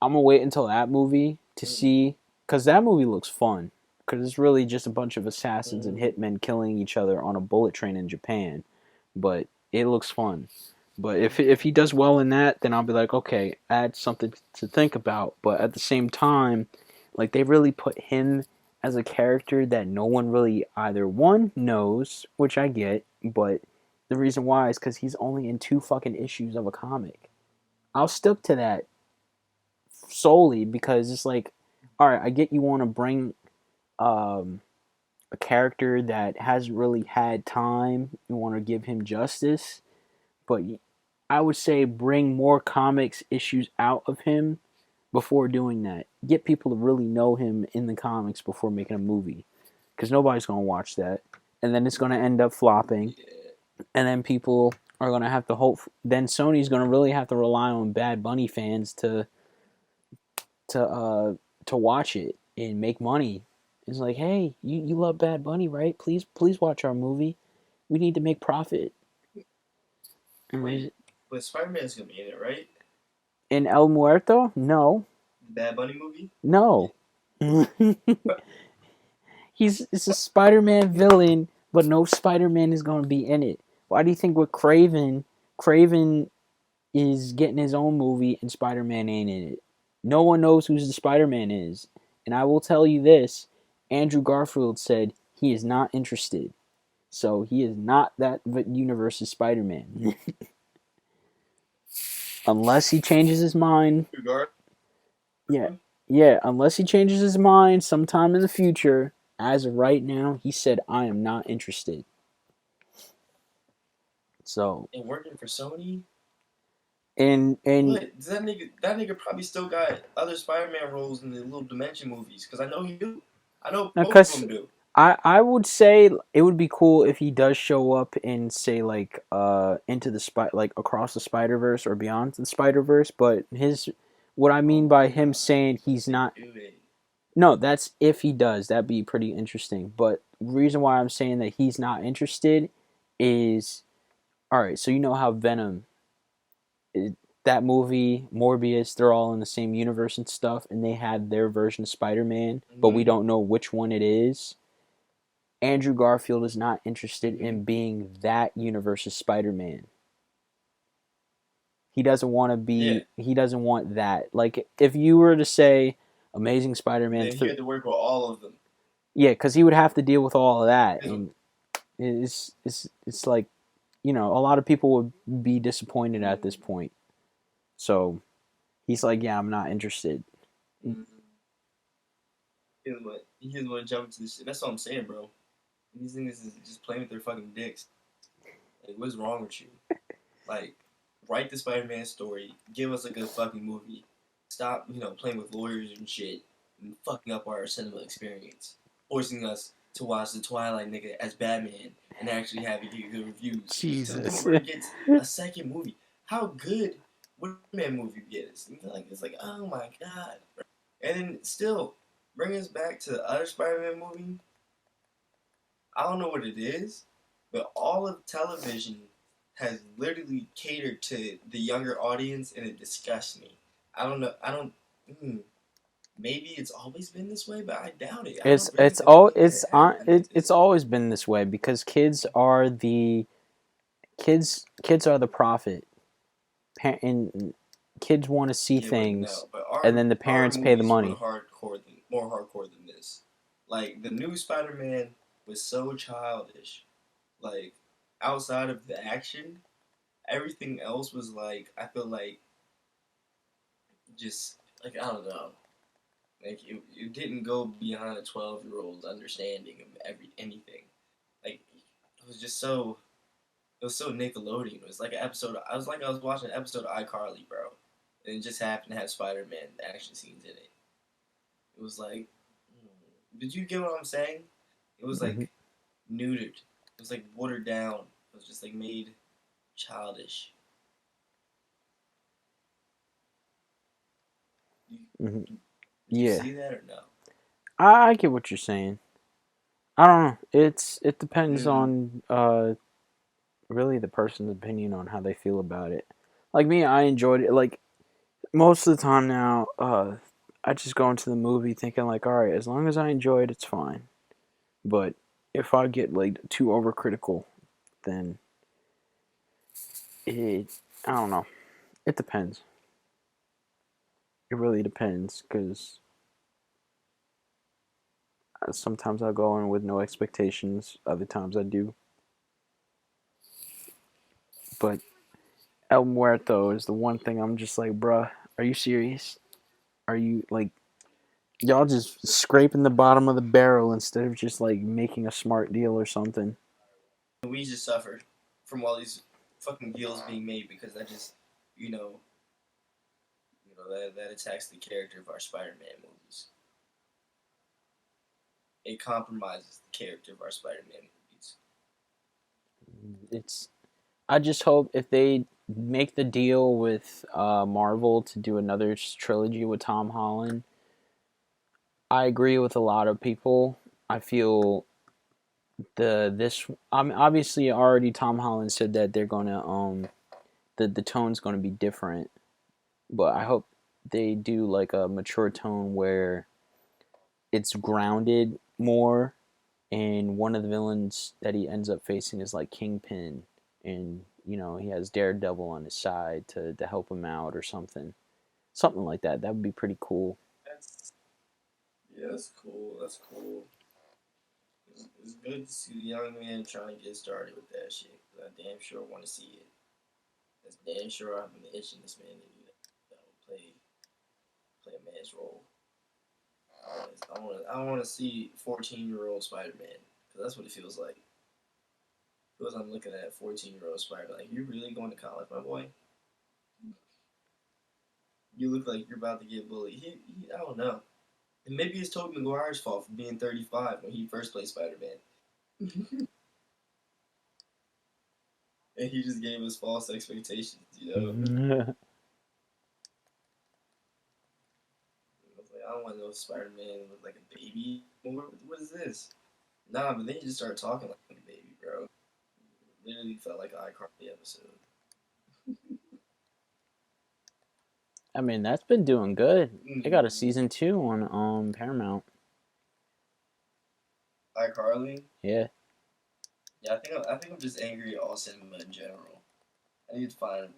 I'm gonna wait until that movie to see, cause that movie looks fun. Cause it's really just a bunch of assassins and hitmen killing each other on a bullet train in Japan, but it looks fun. But if he does well in that, then I'll be like, okay, add something to think about. But at the same time, like they really put him as a character that no one really either one knows, which I get, but the reason why is because he's only in 2 fucking issues of a comic. I'll stick to that solely because it's like, all right, I get you want to bring a character that hasn't really had time. You want to give him justice, but I would say bring more comics issues out of him before doing that. Get people to really know him in the comics before making a movie, because nobody's gonna watch that, and then it's gonna end up flopping, and then people are gonna have to hope. Then Sony's gonna really have to rely on Bad Bunny fans to watch it and make money. It's like, hey, you love Bad Bunny, right? Please watch our movie. We need to make profit. Wait, but Spider-Man's gonna be in it, right? In El Muerto? No. The Bad Bunny movie? No. It's a Spider-Man villain, but no Spider-Man is gonna be in it. Why do you think with Craven is getting his own movie and Spider-Man ain't in it? No one knows who the Spider-Man is. And I will tell you this, Andrew Garfield said he is not interested. So he is not that universe's Spider-Man. Unless he changes his mind. Yeah, unless he changes his mind sometime in the future. As of right now, he said, I am not interested. So. And working for Sony? And what? That nigga probably still got other Spider-Man roles in the little Dimension movies, because I know he do. I know both of them do. I would say it would be cool if he does show up in, say, like into the like Across the Spider-Verse or Beyond the Spider-Verse, but what I mean by him saying he's not. No, that's if he does. That'd be pretty interesting. But the reason why I'm saying that he's not interested is, all right. So you know how Venom, that movie, Morbius, they're all in the same universe and stuff, and they had their version of Spider-Man, but we don't know which one it is. Andrew Garfield is not interested in being that universe's Spider-Man. He doesn't want to be. Yeah. He doesn't want that. Like if you were to say Amazing Spider-Man, then he had to work with all of them. Yeah, because he would have to deal with all of that, and it's like, you know, a lot of people would be disappointed at this point. So He's like, yeah, I'm not interested. Mm-hmm. He doesn't want to jump into this shit. That's what I'm saying, bro. These niggas is just playing with their fucking dicks. Like, what's wrong with you? Like, write the Spider-Man story. Give us a good fucking movie. Stop, playing with lawyers and shit and fucking up our cinema experience. Forcing us to watch the Twilight nigga as Batman and actually have it get good reviews to the point Jesus. where it gets a second movie. How good would a Batman movie get? It's like, oh my god. And then still, bring us back to the other Spider-Man movie. I don't know what it is, but all of television has literally catered to the younger audience, and it disgusts me. I don't know. I don't. Mm, maybe it's always been this way, but I doubt it. I It's don't really it's all think that it has been like it's this. always been this way because kids are the profit. And kids want to see Yeah, but things, no. But and our then the our parents pay the movies were money. more hardcore than this. Like the new Spider-Man was so childish. Like outside of the action, everything else was like I feel like just like I don't know. Like it didn't go beyond a 12-year-old's understanding of anything. Like it was just so it was so Nickelodeon. It was like an episode. I was watching an episode of iCarly, bro, and it just happened to have Spider-Man action scenes in it. It was like, did you get what I'm saying? It was Hmm. like neutered. It was like watered down. It was just like made childish. You, Hmm. did you Yeah, see that or no? I get what you're saying. I don't know. It depends Mm-hmm. on really the person's opinion on how they feel about it. Like me, I enjoyed it. Like most of the time now, I just go into the movie thinking like, all right, as long as I enjoy it, it's fine. But if I get like too overcritical, then it I don't know. It depends. It really depends because sometimes I go in with no expectations. Other times I do. But El Muerto is the one thing I'm just like, bruh, are you serious? Are you like y'all just scraping the bottom of the barrel instead of just like making a smart deal or something? We just suffered from all these fucking deals being made because that just, you know, that attacks the character of our Spider-Man movies. It compromises the character of our Spider-Man movies. It's I just hope if they make the deal with Marvel to do another trilogy with Tom Holland, I agree with a lot of people. I feel obviously already Tom Holland said that they're gonna the tone's gonna be different, but I hope they do like a mature tone where it's grounded more, and one of the villains that he ends up facing is like Kingpin, and he has Daredevil on his side to help him out or something like that. That would be pretty cool. That's Yeah, that's cool. That's cool. It's good to see the young man trying to get started with that shit. 'Cause I damn sure want to see it. That's damn sure I've been itching this man to play a man's role. I want to see 14-year-old Spider-Man because that's what it feels like. It feels I'm looking at 14-year-old Spider. Like you really going to college, my boy? You look like you're about to get bullied. I don't know. And maybe it's Tobey Maguire's fault for being 35 when he first played Spider-Man, and he just gave us false expectations. Mhm. I was like, I don't want no Spider-Man look like a baby. What is this? Nah, but then he just started talking like a baby, bro. Literally felt like an iCarly episode. I mean, that's been doing good. They got a Mm-hmm. season 2 on Paramount. iCarly. Yeah. Yeah, I think I'm just angry at all cinema in general. I need to find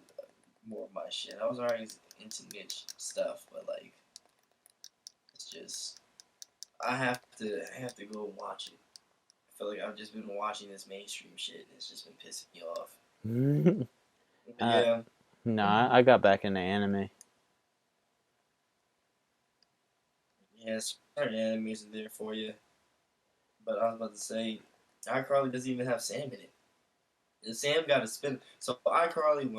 more of my shit. I was already into niche stuff, but like it's just I have to go and watch it. I feel like I've just been watching this mainstream shit and it's just been pissing me off. But uh, yeah. no, I got back into anime. Yes, certain animes are there for you. But I was about to say, iCarly doesn't even have Sam in it. And Sam got a spin. So iCarly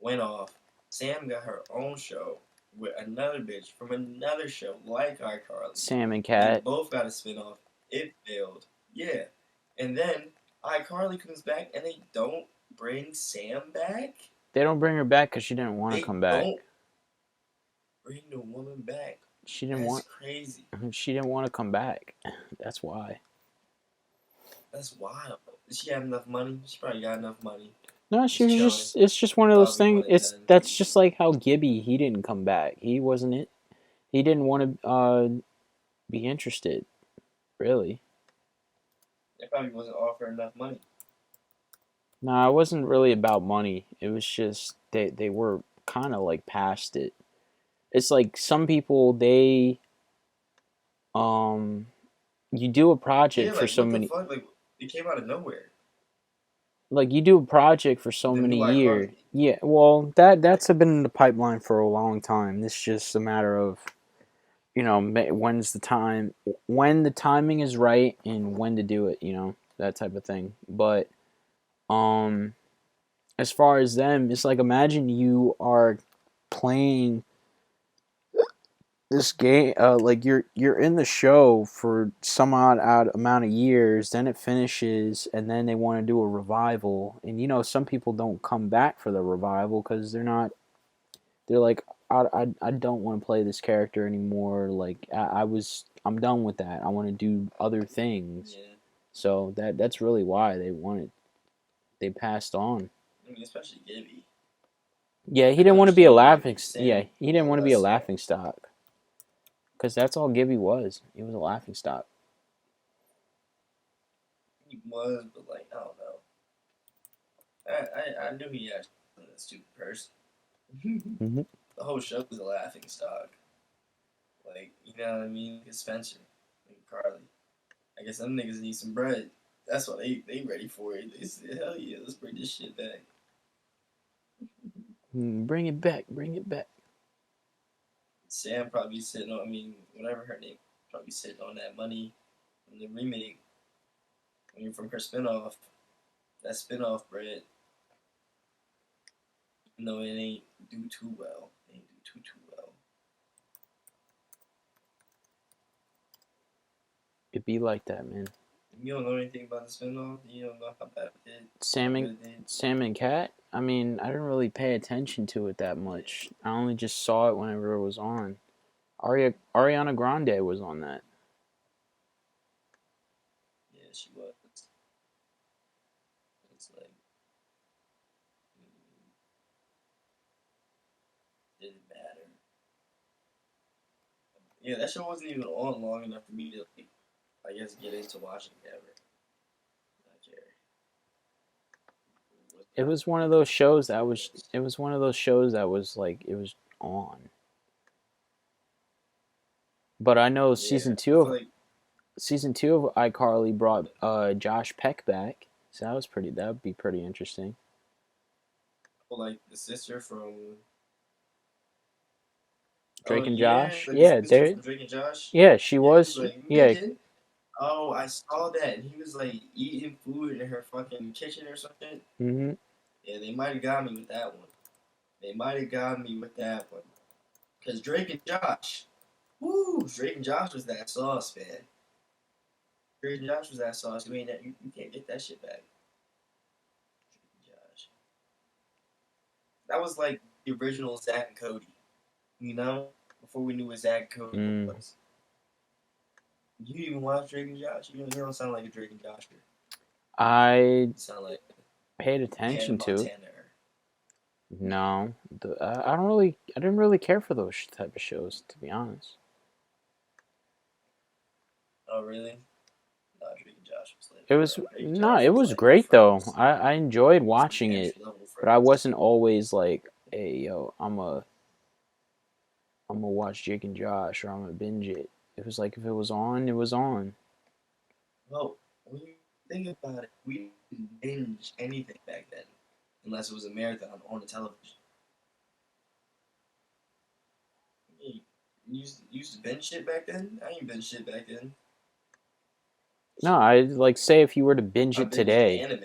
went off. Sam got her own show with another bitch from another show like iCarly. Sam and They Cat. both got a spin off. It failed. Yeah. And then iCarly comes back and they don't bring Sam back. They don't bring her back because she didn't want to They come back. don't bring the woman back. She didn't That's want. crazy. She didn't want to come back. That's why. That's wild. Does she have enough money? She probably got enough money. No, she Just was chilling. just. It's just one of those Probably things. one of It's them. that's just like how Gibby. He didn't come back. He wasn't it. He didn't want to be interested. Really. They probably wasn't offering enough money. No, it wasn't really about money. It was just they were kind of like past it. It's like some people um you do a Yeah, project for like so what the many fuck? Like it came out of nowhere. like you do a project for so The new many years. iCarly. Yeah, well that's been in the pipeline for a long time. It's just a matter of when's the time when the timing is right and when to do it. That type of thing. But um as far as them, it's like imagine you are playing this game like you're in the show for some odd amount of years, then it finishes and then they want to do a revival, and some people don't come back for the revival because they're like I don't want to play this character anymore, like I'm done with that, I want to do other things. Yeah. So that's really why they passed on. I mean, especially Gibby. Yeah, he I didn't can want to be a understand why laughing yeah, Sam he a didn't little want to be a less so. laughing stock because that's all Gibby was. He was a laughing stock. He was, but like I don't know. I knew he actually wasn't a stupid person. Mm-hmm. The whole show was a laughing stock. Like you know what I mean? Like Spencer, like Carly. I guess them niggas need some bread. That's why they ready for it. They said, hell yeah, let's bring this shit back. Bring it back, bring it back. Sam probably sitting on. I mean, whatever her name, probably sitting on that money from the remake. I mean, from her spinoff. That spinoff bread, even though it ain't do too well. It ain't do too well. It be like that, man. You don't know anything about the spinoff. You don't know how bad it did. How Sam good and it did. Sam and Cat. I mean, I didn't really pay attention to it that much. I only just saw it whenever it was on. Ariana Grande was on that. Yeah, she was. It's like didn't matter. Yeah, that show wasn't even on long enough for me to, like, I guess, get into watching it ever. Not care. It was It not was one of those shows that was. serious. It was one of those shows that was like it was on. But I know Yeah, I feel like season two of iCarly brought Josh Peck back, so that was pretty. That would be pretty interesting. the sister from. Oh Drake and yeah, Josh. like the Yeah, sister there. from Drake and Josh. Yeah, she Yeah, he was was. like Yeah. Megan. Oh, I saw that. And he was like eating food in her fucking kitchen or something. Mhm. Yeah, they might have got me with that one. They might have got me with that one. Cause Drake and Josh, woo, Drake and Josh was that sauce, man. Drake and Josh was that sauce. You can't get that shit back. Drake and Josh. That was like the original Zach and Cody. You know, before we knew what Zach and Cody Mm. was. You even watch Drake and Josh? You don't sound like a Drake and Josher. I You sound like paid Hannah attention to. Montana. No, I don't really. I didn't really care for those type of shows, to be honest. Oh, really? No, Drake and Josh was like, It was Drake and no, Josh it was was like my great though. friends. I enjoyed It's my watching it, entry level but I friends. wasn't always like, hey yo, I'm gonna watch Jake and Josh or I'm gonna binge it. It was like if it was on, it was on. Well, when you think about it, we didn't binge anything back then, unless it was a marathon on the television. You used to binge shit back then? I ain't binge shit back then. No, Shit. I like say if you were to binge I it binged today. anime.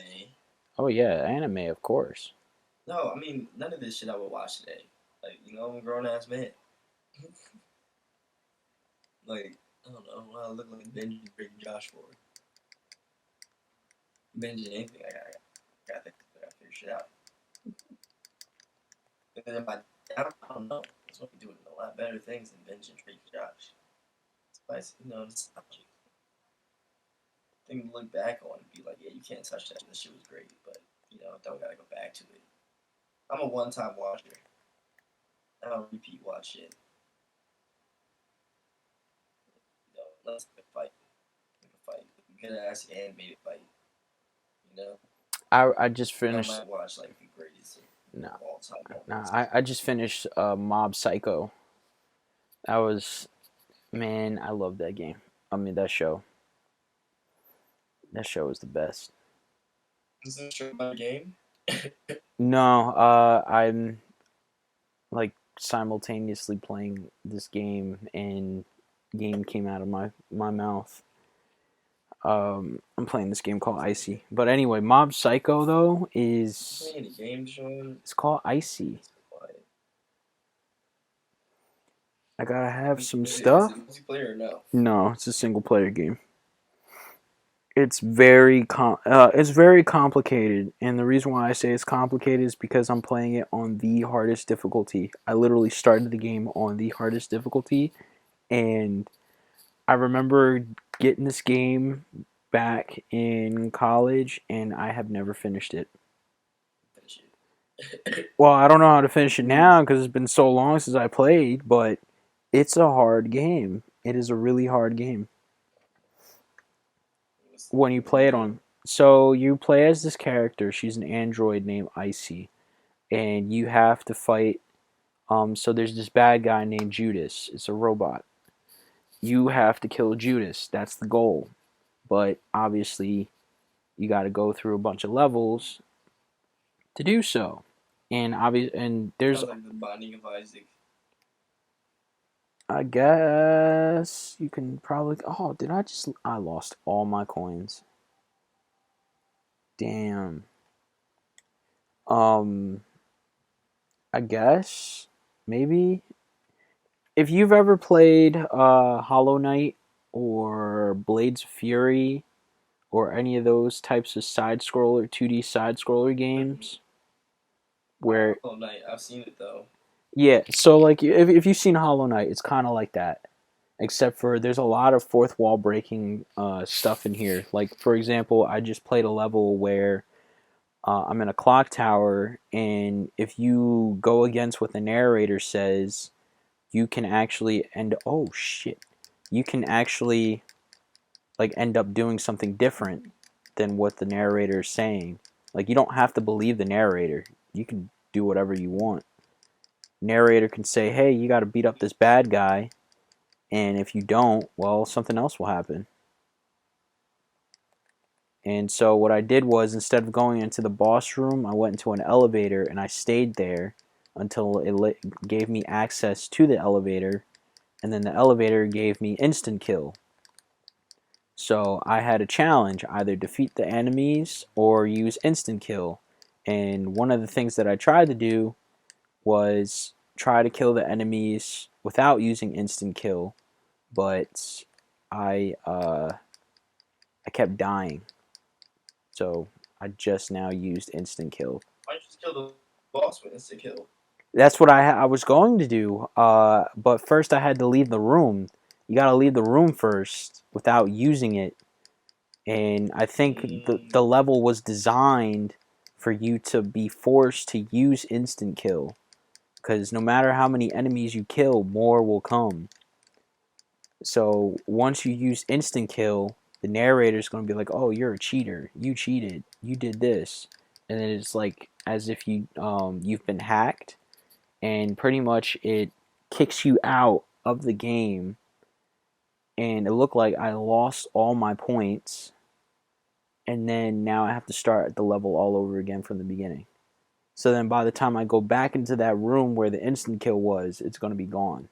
Oh yeah, anime, of course. No, I mean none of this shit I would watch today. Like, I'm a grown ass man. Like, I don't know. I look like binging Drake Josh for binging anything. I gotta figure shit out. And then I don't know. That's what we doing a lot better things than binging Drake Josh. It's nostalgic thing to look back on and be like, yeah, you can't touch that. This shit was great, but don't gotta go back to it. I'm a one-time watcher. I don't repeat watch it. Let's fight. Pick a fight. Good ass animated fight. You know, I just I finished. might watch like the greatest No, of all time no, moments. I just finished Mob Psycho. That was man, I love that game. I mean that show. That show was the best. Is this a show about a game? No, I'm like simultaneously playing this game and game came out of my mouth. I'm playing this game called ICEY. But anyway, Mob Psycho though is Playing a game, Sean? it's called ICEY. I gotta have some Is stuff. it multiplayer or no? No, it's a single player game. It's very complicated, and the reason why I say it's complicated is because I'm playing it on the hardest difficulty. I literally started the game on the hardest difficulty, and I remember getting this game back in college, and I have never finished it. Finish it. Well, I don't know how to finish it now because it's been so long since I played, but it's a hard game. It is a really hard game when you What do you play it do? on. So you play as this character. She's an android named Icy, and you have to fight. So there's this bad guy named Judas. It's a robot. You have to kill Judas. That's the goal. But obviously, you got to go through a bunch of levels to do so. And there's, Sounds like the Binding of Isaac. I guess you can probably. Oh, did I lost all my coins. Damn. Um, I guess maybe if you've ever played Hollow Knight or Blades of Fury or any of those types of side scroller 2D side scroller games where Hollow Knight. I've seen it though. yeah, so like if you've seen Hollow Knight, it's kind of like that. Except for there's a lot of fourth wall breaking stuff in here. Like for example, I just played a level where I'm in a clock tower, and if you go against what the narrator says, you can actually end. Oh shit! You can actually like end up doing something different than what the narrator is saying. Like you don't have to believe the narrator. You can do whatever you want. Narrator can say, "Hey, you got to beat up this bad guy," and if you don't, well, something else will happen. And so what I did was instead of going into the boss room, I went into an elevator and I stayed there until gave me access to the elevator, and then the elevator gave me instant kill. So I had a challenge: either defeat the enemies or use instant kill. And one of the things that I tried to do was try to kill the enemies without using instant kill, but I kept dying. So I just now used instant kill. Why don't you just kill the boss with instant kill? That's what I was going to do. But first I had to leave the room. You got to leave the room first without using it. And I think the level was designed for you to be forced to use instant kill. Because no matter how many enemies you kill, more will come. So once you use instant kill, the narrator's going to be like, "Oh, you're a cheater. You cheated. You did this," and then it's like as if you've been hacked, and pretty much it kicks you out of the game. And it looked like I lost all my points, and then now I have to start the level all over again from the beginning. So then by the time I go back into that room where the instant kill was, it's going to be gone.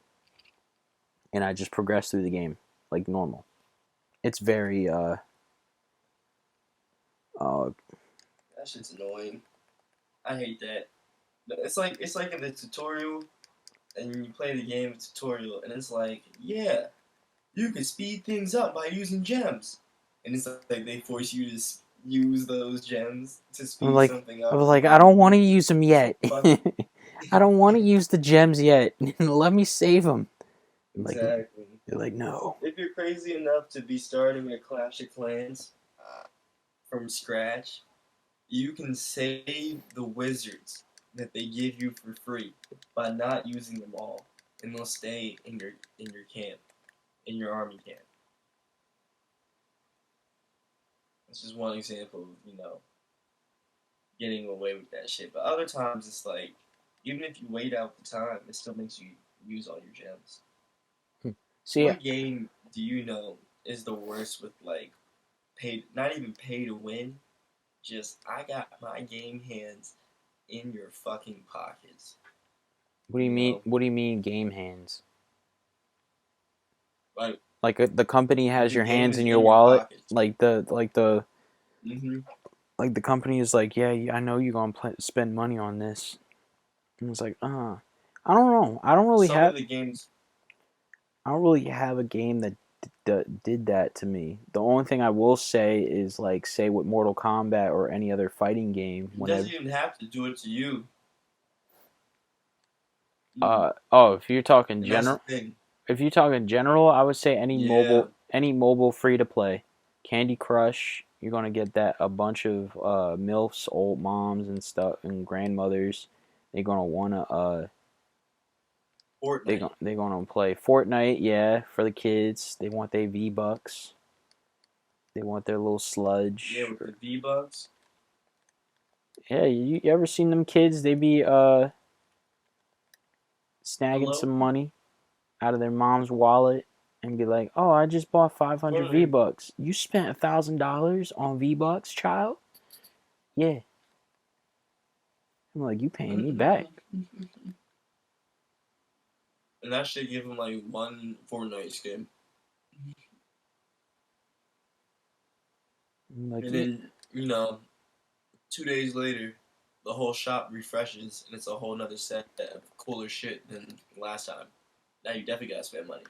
and I just progress through the game like normal. It's very uh That shit's annoying. I hate that. It's like in the tutorial, and you play the game tutorial, and it's like, yeah, you can speed things up by using gems, and it's like they force you to use those gems to I'm speed like something I up. was It's like, like why I do don't you want to need use them so yet. fuck? I don't want to use the gems yet. Let me save them. Like Exactly. they're like no. If you're crazy enough to be starting a Clash of Clans from scratch, you can save the wizards that they give you for free by not using them all, and they'll stay in your camp, in your army camp. It's just one example of getting away with that shit. But other times it's like, even if you wait out the time, it still makes you use all your gems. See, What game do you know is the worst with like not even pay to win? Just I got my game hands in your fucking pockets. what do you You mean? know, What do you mean game hands? like Like the company has the your game hands is in your in your wallet. pockets. Hmm. Like the company is like, yeah, I know you're gonna spend money on this. And it's like, I don't know. Some of the games, I don't really have a game that did that to me. The only thing I will say is like, say with Mortal Kombat or any other fighting game, it doesn't whenever. even have to do it to you. Oh, if you're talking And that's the general, thing. if you're talking general, I would say Yeah, any mobile free to play. Candy Crush, you're gonna get that a bunch of milfs, old moms and stuff, and grandmothers. They're gonna wanna Fortnite. they're gonna play Fortnite, yeah, for the kids. They want their V Bucks. They want their little Yeah, sludge. with the V-Bucks. Yeah, you ever seen them kids? They be snagging some Hello? money out of their mom's wallet and be like, "Oh, I just bought 500 V Fortnite. Bucks. You spent $1,000 on V Bucks, child? Yeah." I'm like, "You paying me back?" And that should give him like one Fortnite skin. I'm like, And yeah. then, 2 days later, the whole shop refreshes and it's a whole nother set of cooler shit than last time. Now you definitely gotta spend money.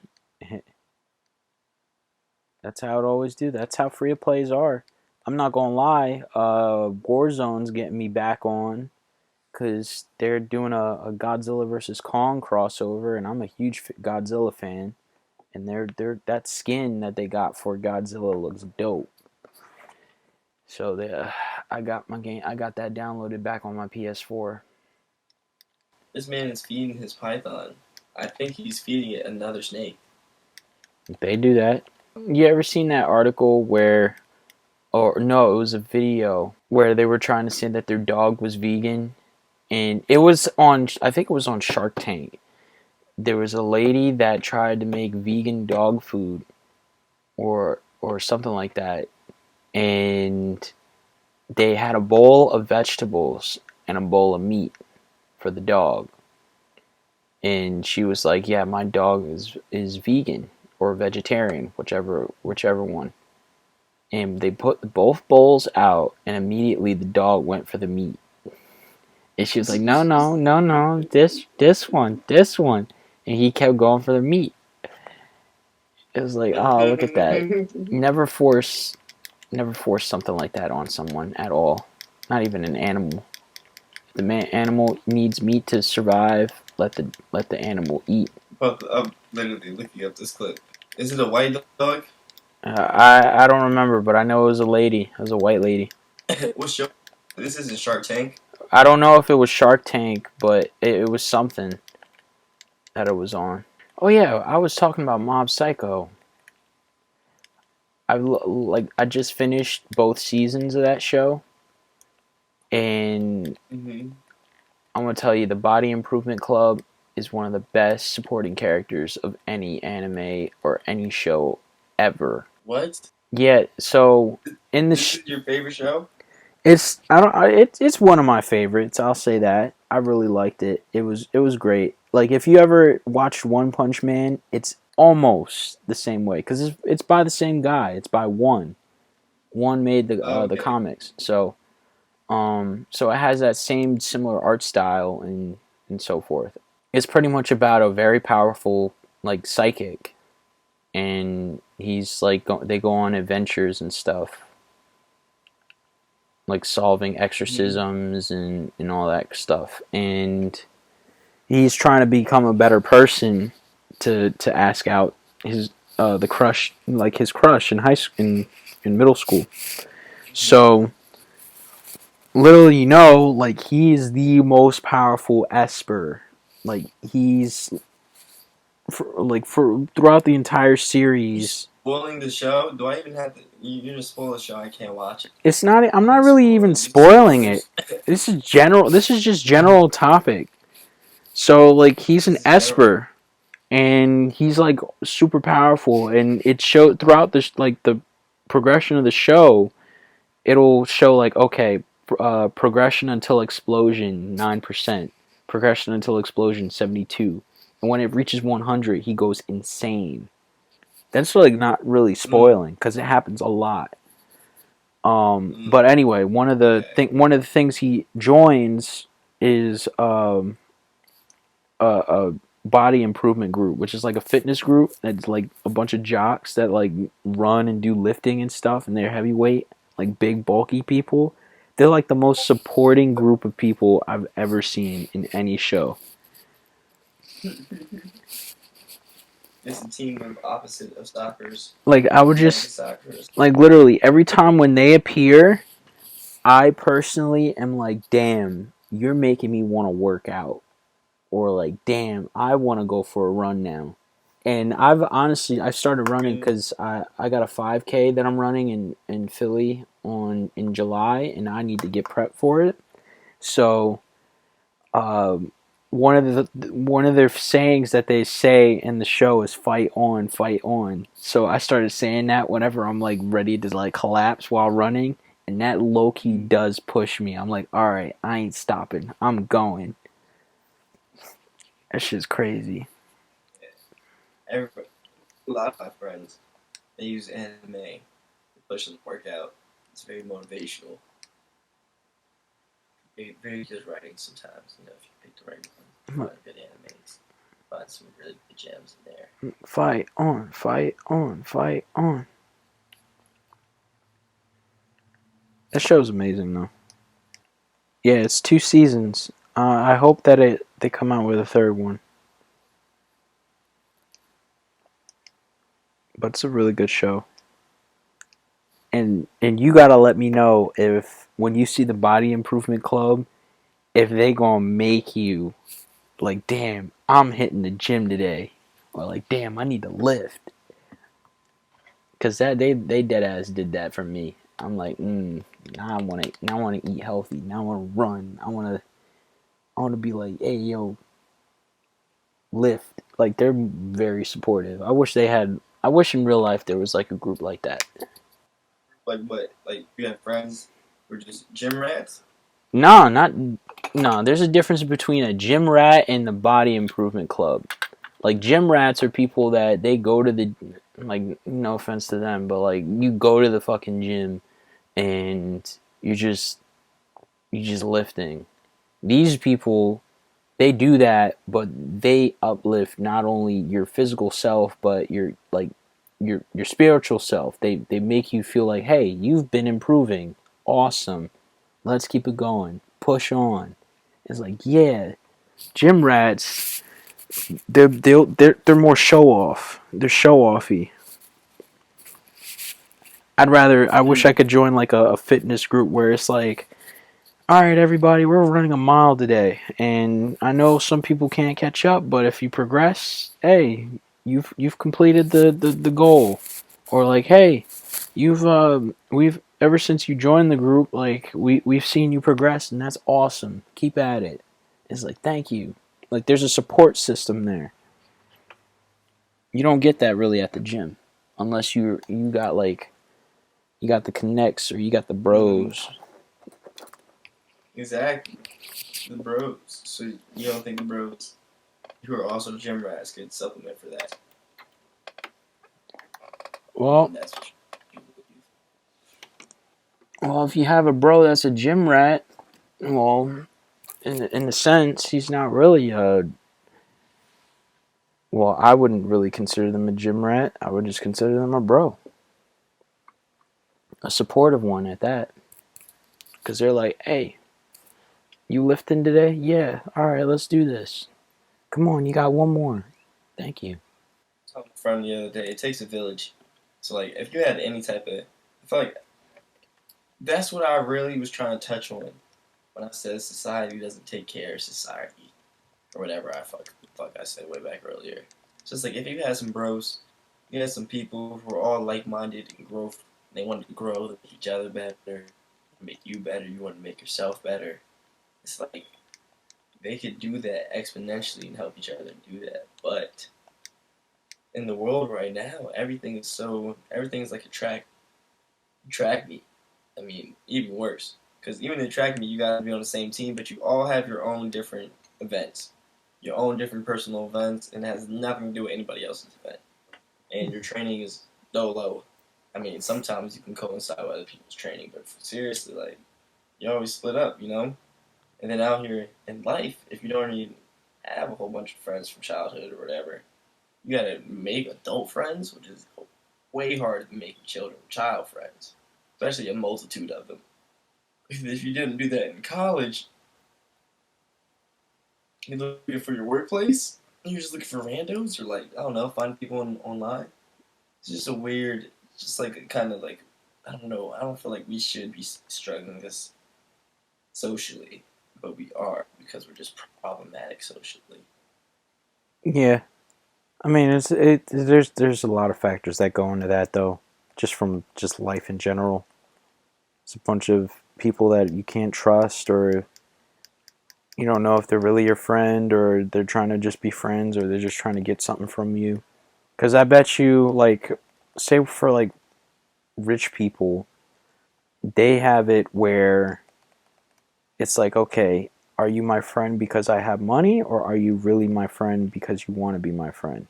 That's how it always do. That's how free to plays are. I'm not gonna lie. Warzone's getting me back on because they're doing a Godzilla versus Kong crossover, and I'm a huge Godzilla fan. And that skin that they got for Godzilla looks dope. So I got my game. I got that downloaded back on my PS4. This man is feeding his python. I think he's feeding it another snake. They do that. You ever seen that article where, or no, it was a video where they were trying to say that their dog was vegan, and it was on. I think it was on Shark Tank. There was a lady that tried to make vegan dog food, or something like that, and they had a bowl of vegetables and a bowl of meat for the dog. And she was like, "Yeah, my dog is vegan or vegetarian, whichever one." And they put both bowls out, and immediately the dog went for the meat. And she was like, "No, no, no, no, this one, this one," and he kept going for the meat. It was like, oh, look at that. Never force, never force something like that on someone at all. Not even an animal. The animal needs meat to survive. Let the animal eat. But I'm literally looking up this clip. Is it a white dog? I don't remember, but I know it was a lady. It was a white lady. What show? This isn't Shark Tank. I don't know if it was Shark Tank, but it was something that it was on. Oh yeah, I was talking about Mob Psycho. I just finished both seasons of that show, and Mm-hmm. I'm gonna tell you, the Body Improvement Club is one of the best supporting characters of any anime or any show ever. What? Yeah, so in the This is your favorite show? it's I don't it's one of my favorites. I'll say that. I really liked it. It was great. Like if you ever watched One Punch Man, it's almost the same way because it's by the same guy. It's by one. One made the Okay. comics, so it has that same similar art style and so forth. It's pretty much about a very powerful like psychic, and he's like they go on adventures and stuff, like solving Mm-hmm. exorcisms and all that stuff, and he's trying to become a better person to ask out his the crush, like his crush in in middle school. So little you know, like he's the most powerful esper. Like he's for throughout the entire You series. spoiling the show? Do I even have to? You're just spoil the show. I can't watch it. It's not. I'm not Can't really spoil even it. You spoiling it. spoilers. This is general. This is just general topic. So like he's an This is general. esper, and he's like super powerful, and it showed throughout this like the progression of the show. It'll show like okay, progression until explosion 9%, progression until explosion 72, and when it reaches 100, he goes insane. That's like not really Mm, spoiling because it happens a lot. mm, But anyway, okay. one of the things he joins is a body improvement group, which is like a fitness group that's like a bunch of jocks that like run and do lifting and stuff, and they're heavyweight, like big bulky people. They're like the most supporting group of people I've ever seen in any show. It's a team of opposite of stalkers. Like I would just Anti-stalkers. like literally every time when they appear, I personally am like, damn, you're making me want to work out, or like, damn, I want to go for a run now. And I started running And because I got a 5K that I'm running in Philly in July, and I need to get prepped for it. So um, one of their sayings that they say in the show is "fight on, fight on." So I started saying that whenever I'm like ready to like collapse while running, and that low key does push me. I'm like, all right, I ain't stopping. I'm going. That shit's crazy. everybody, a lot of my friends, they use anime to push them to work out. It's very motivational. Very, very good writing sometimes. You know, if you pick the right one, find good animes, find some really good gems in there. Fight on, fight on, fight on. That show's amazing though. Yeah, it's 2 seasons. I hope that they come out with a third one. But it's a really good show. And you gotta let me know if when you see the Body Improvement Club, if they gonna make you like, damn, I'm hitting the gym today, or like, damn, I need to lift. Cause that they dead ass did that for me. I'm like, now I wanna eat healthy. Now I wanna run. I wanna be like, hey yo, lift. Like they're very supportive. I wish in real life there was like a group like that. Like what? Like you have friends who are just gym rats? No, not no. There's a difference between a gym rat and the body improvement club. Like gym rats are people that they go to the like no offense to them, but like you go to the fucking gym and you just lifting. These people they do that, but they uplift not only your physical self but your like your spiritual self. They make you feel like, hey, you've been improving. Awesome. Let's keep it going. Push on. It's like, yeah, gym rats. They're more show off. They're show offy. I wish I Mm. could join like a fitness group where it's like, all right, everybody, we're running a mile today, and I know some people can't catch up, but if you progress, hey, you've completed the goal, or like, hey, we've ever since you joined the group, like we've seen you progress, and that's awesome. Keep at it. It's like thank you. Like there's a support system there. You don't get that really at the gym, unless you got like you got the connects or you got the Mm, bros. exactly. The bros. So you don't think the bros who are also gym rats could supplement for that? Well, And that's what people would do. well, if you have a bro that's a gym rat, well, in a sense, he's not really a. Well, I wouldn't really consider them a gym rat. I would just consider them a bro, a supportive one at that. Because they're like, hey, you lifting today? Yeah. All right, let's do this. Come on, you got one more. Thank you. I was telling a friend the other day, it takes a village. So like, if you had any type of, I feel like that's what I really was trying to touch on when I said society doesn't take care of society or whatever fuck I said way back earlier. It's just like if you had some bros, you had some people who are all like minded and growth. They wanted to grow, they make each other better, make you better. You want to make yourself better. It's like they could do that exponentially and help each other do that. But in the world right now, everything's like a track meet. I mean, even worse. Because even in track meet, you gotta be on the same team, but you all have your own different events, your own different personal events, and it has nothing to do with anybody else's event. And your training is low. I mean, sometimes you can coincide with other people's training, but seriously, like, you always split up, you know? And then out here in life, if you don't even have a whole bunch of friends from childhood or whatever, you gotta make adult friends, which is way harder than making child friends, especially a multitude of them. If you didn't do that in college, you're looking for your workplace, you're just looking for randos, or like, I don't know, find people online. It's just a weird, just like a kind of like, I don't know, I don't feel like we should be struggling this socially, but we are because we're just problematic socially. Yeah, I mean, there's a lot of factors that go into that though, just from just life in general. It's a bunch of people that you can't trust, or you don't know if they're really your friend, or they're trying to just be friends, or they're just trying to get something from you. Because I bet you, like, say for like rich people, they have it where it's like, okay, are you my friend because I have money, or are you really my friend because you want to be my friend?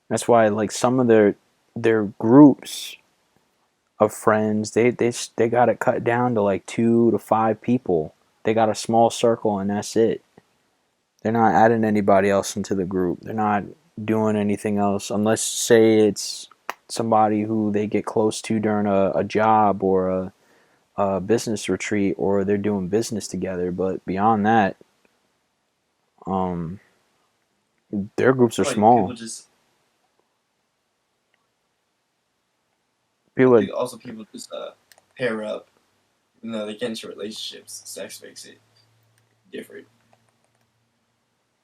That's why, like, some of their groups of friends, they got it cut down to like 2 to 5 people. They got a small circle, and that's it. They're not adding anybody else into the group. They're not doing anything else unless, say, it's somebody who they get close to during a job, or a business retreat, or they're doing business together. But beyond that, um, their groups I are feel like small. I People are, think also people just pair up. You know, they get into relationships. Sex makes it different.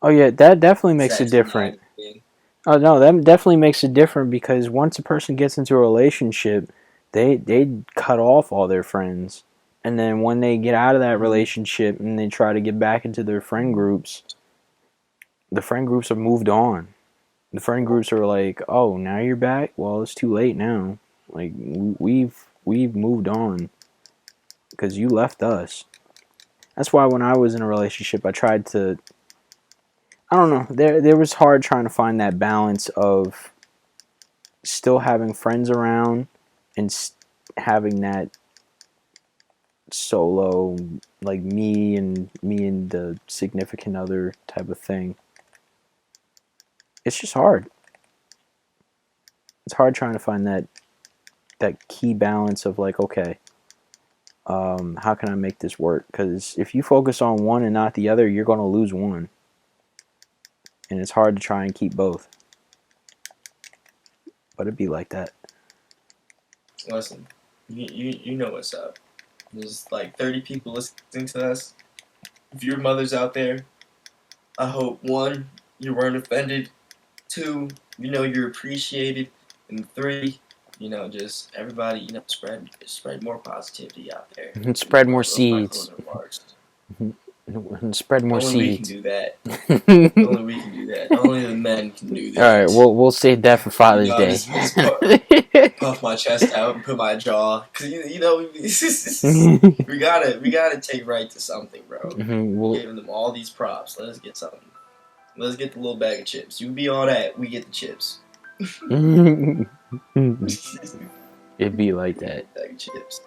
oh yeah, that definitely makes it Sex, in my different. opinion. Oh no, that definitely makes it different, because once a person gets into a relationship, they cut off all their friends, and then when they get out of that Mm-hmm. relationship and they try to get back into their friend groups, the friend groups have moved on. The friend groups are like, oh, now you're back. Well, it's too late now. Like, we've moved on because you left us. That's why when I was in a relationship, I tried to. I don't know. There was hard trying to find that balance of still having friends around, and having that solo, like me and the significant other type of thing. It's just hard. It's hard trying to find that key balance of like, okay, how can I make this work? Because if you focus on one and not the other, you're going to lose one, and it's hard to try and keep both. But it'd be like that. Listen, you know what's up. There's like 30 people listening to us. If your mother's out there, I hope one, you weren't offended. Two, you know you're appreciated. And three, you know, just everybody, you know, spread more positivity out there. And You spread know, more those are my seeds. closing remarks. And spread more Only we can seeds. do that. All Only we can do that. Only the men can do right, that. we'll save that for You Father's know, I Day. just puff my chest out and put my jaw, cause you know we gotta take right to something, bro. We'll, Giving them all these props. Let us get something. Let's get the little bag of chips. You be all that, we get the chips. It'd be like Give me that. a bag of chips.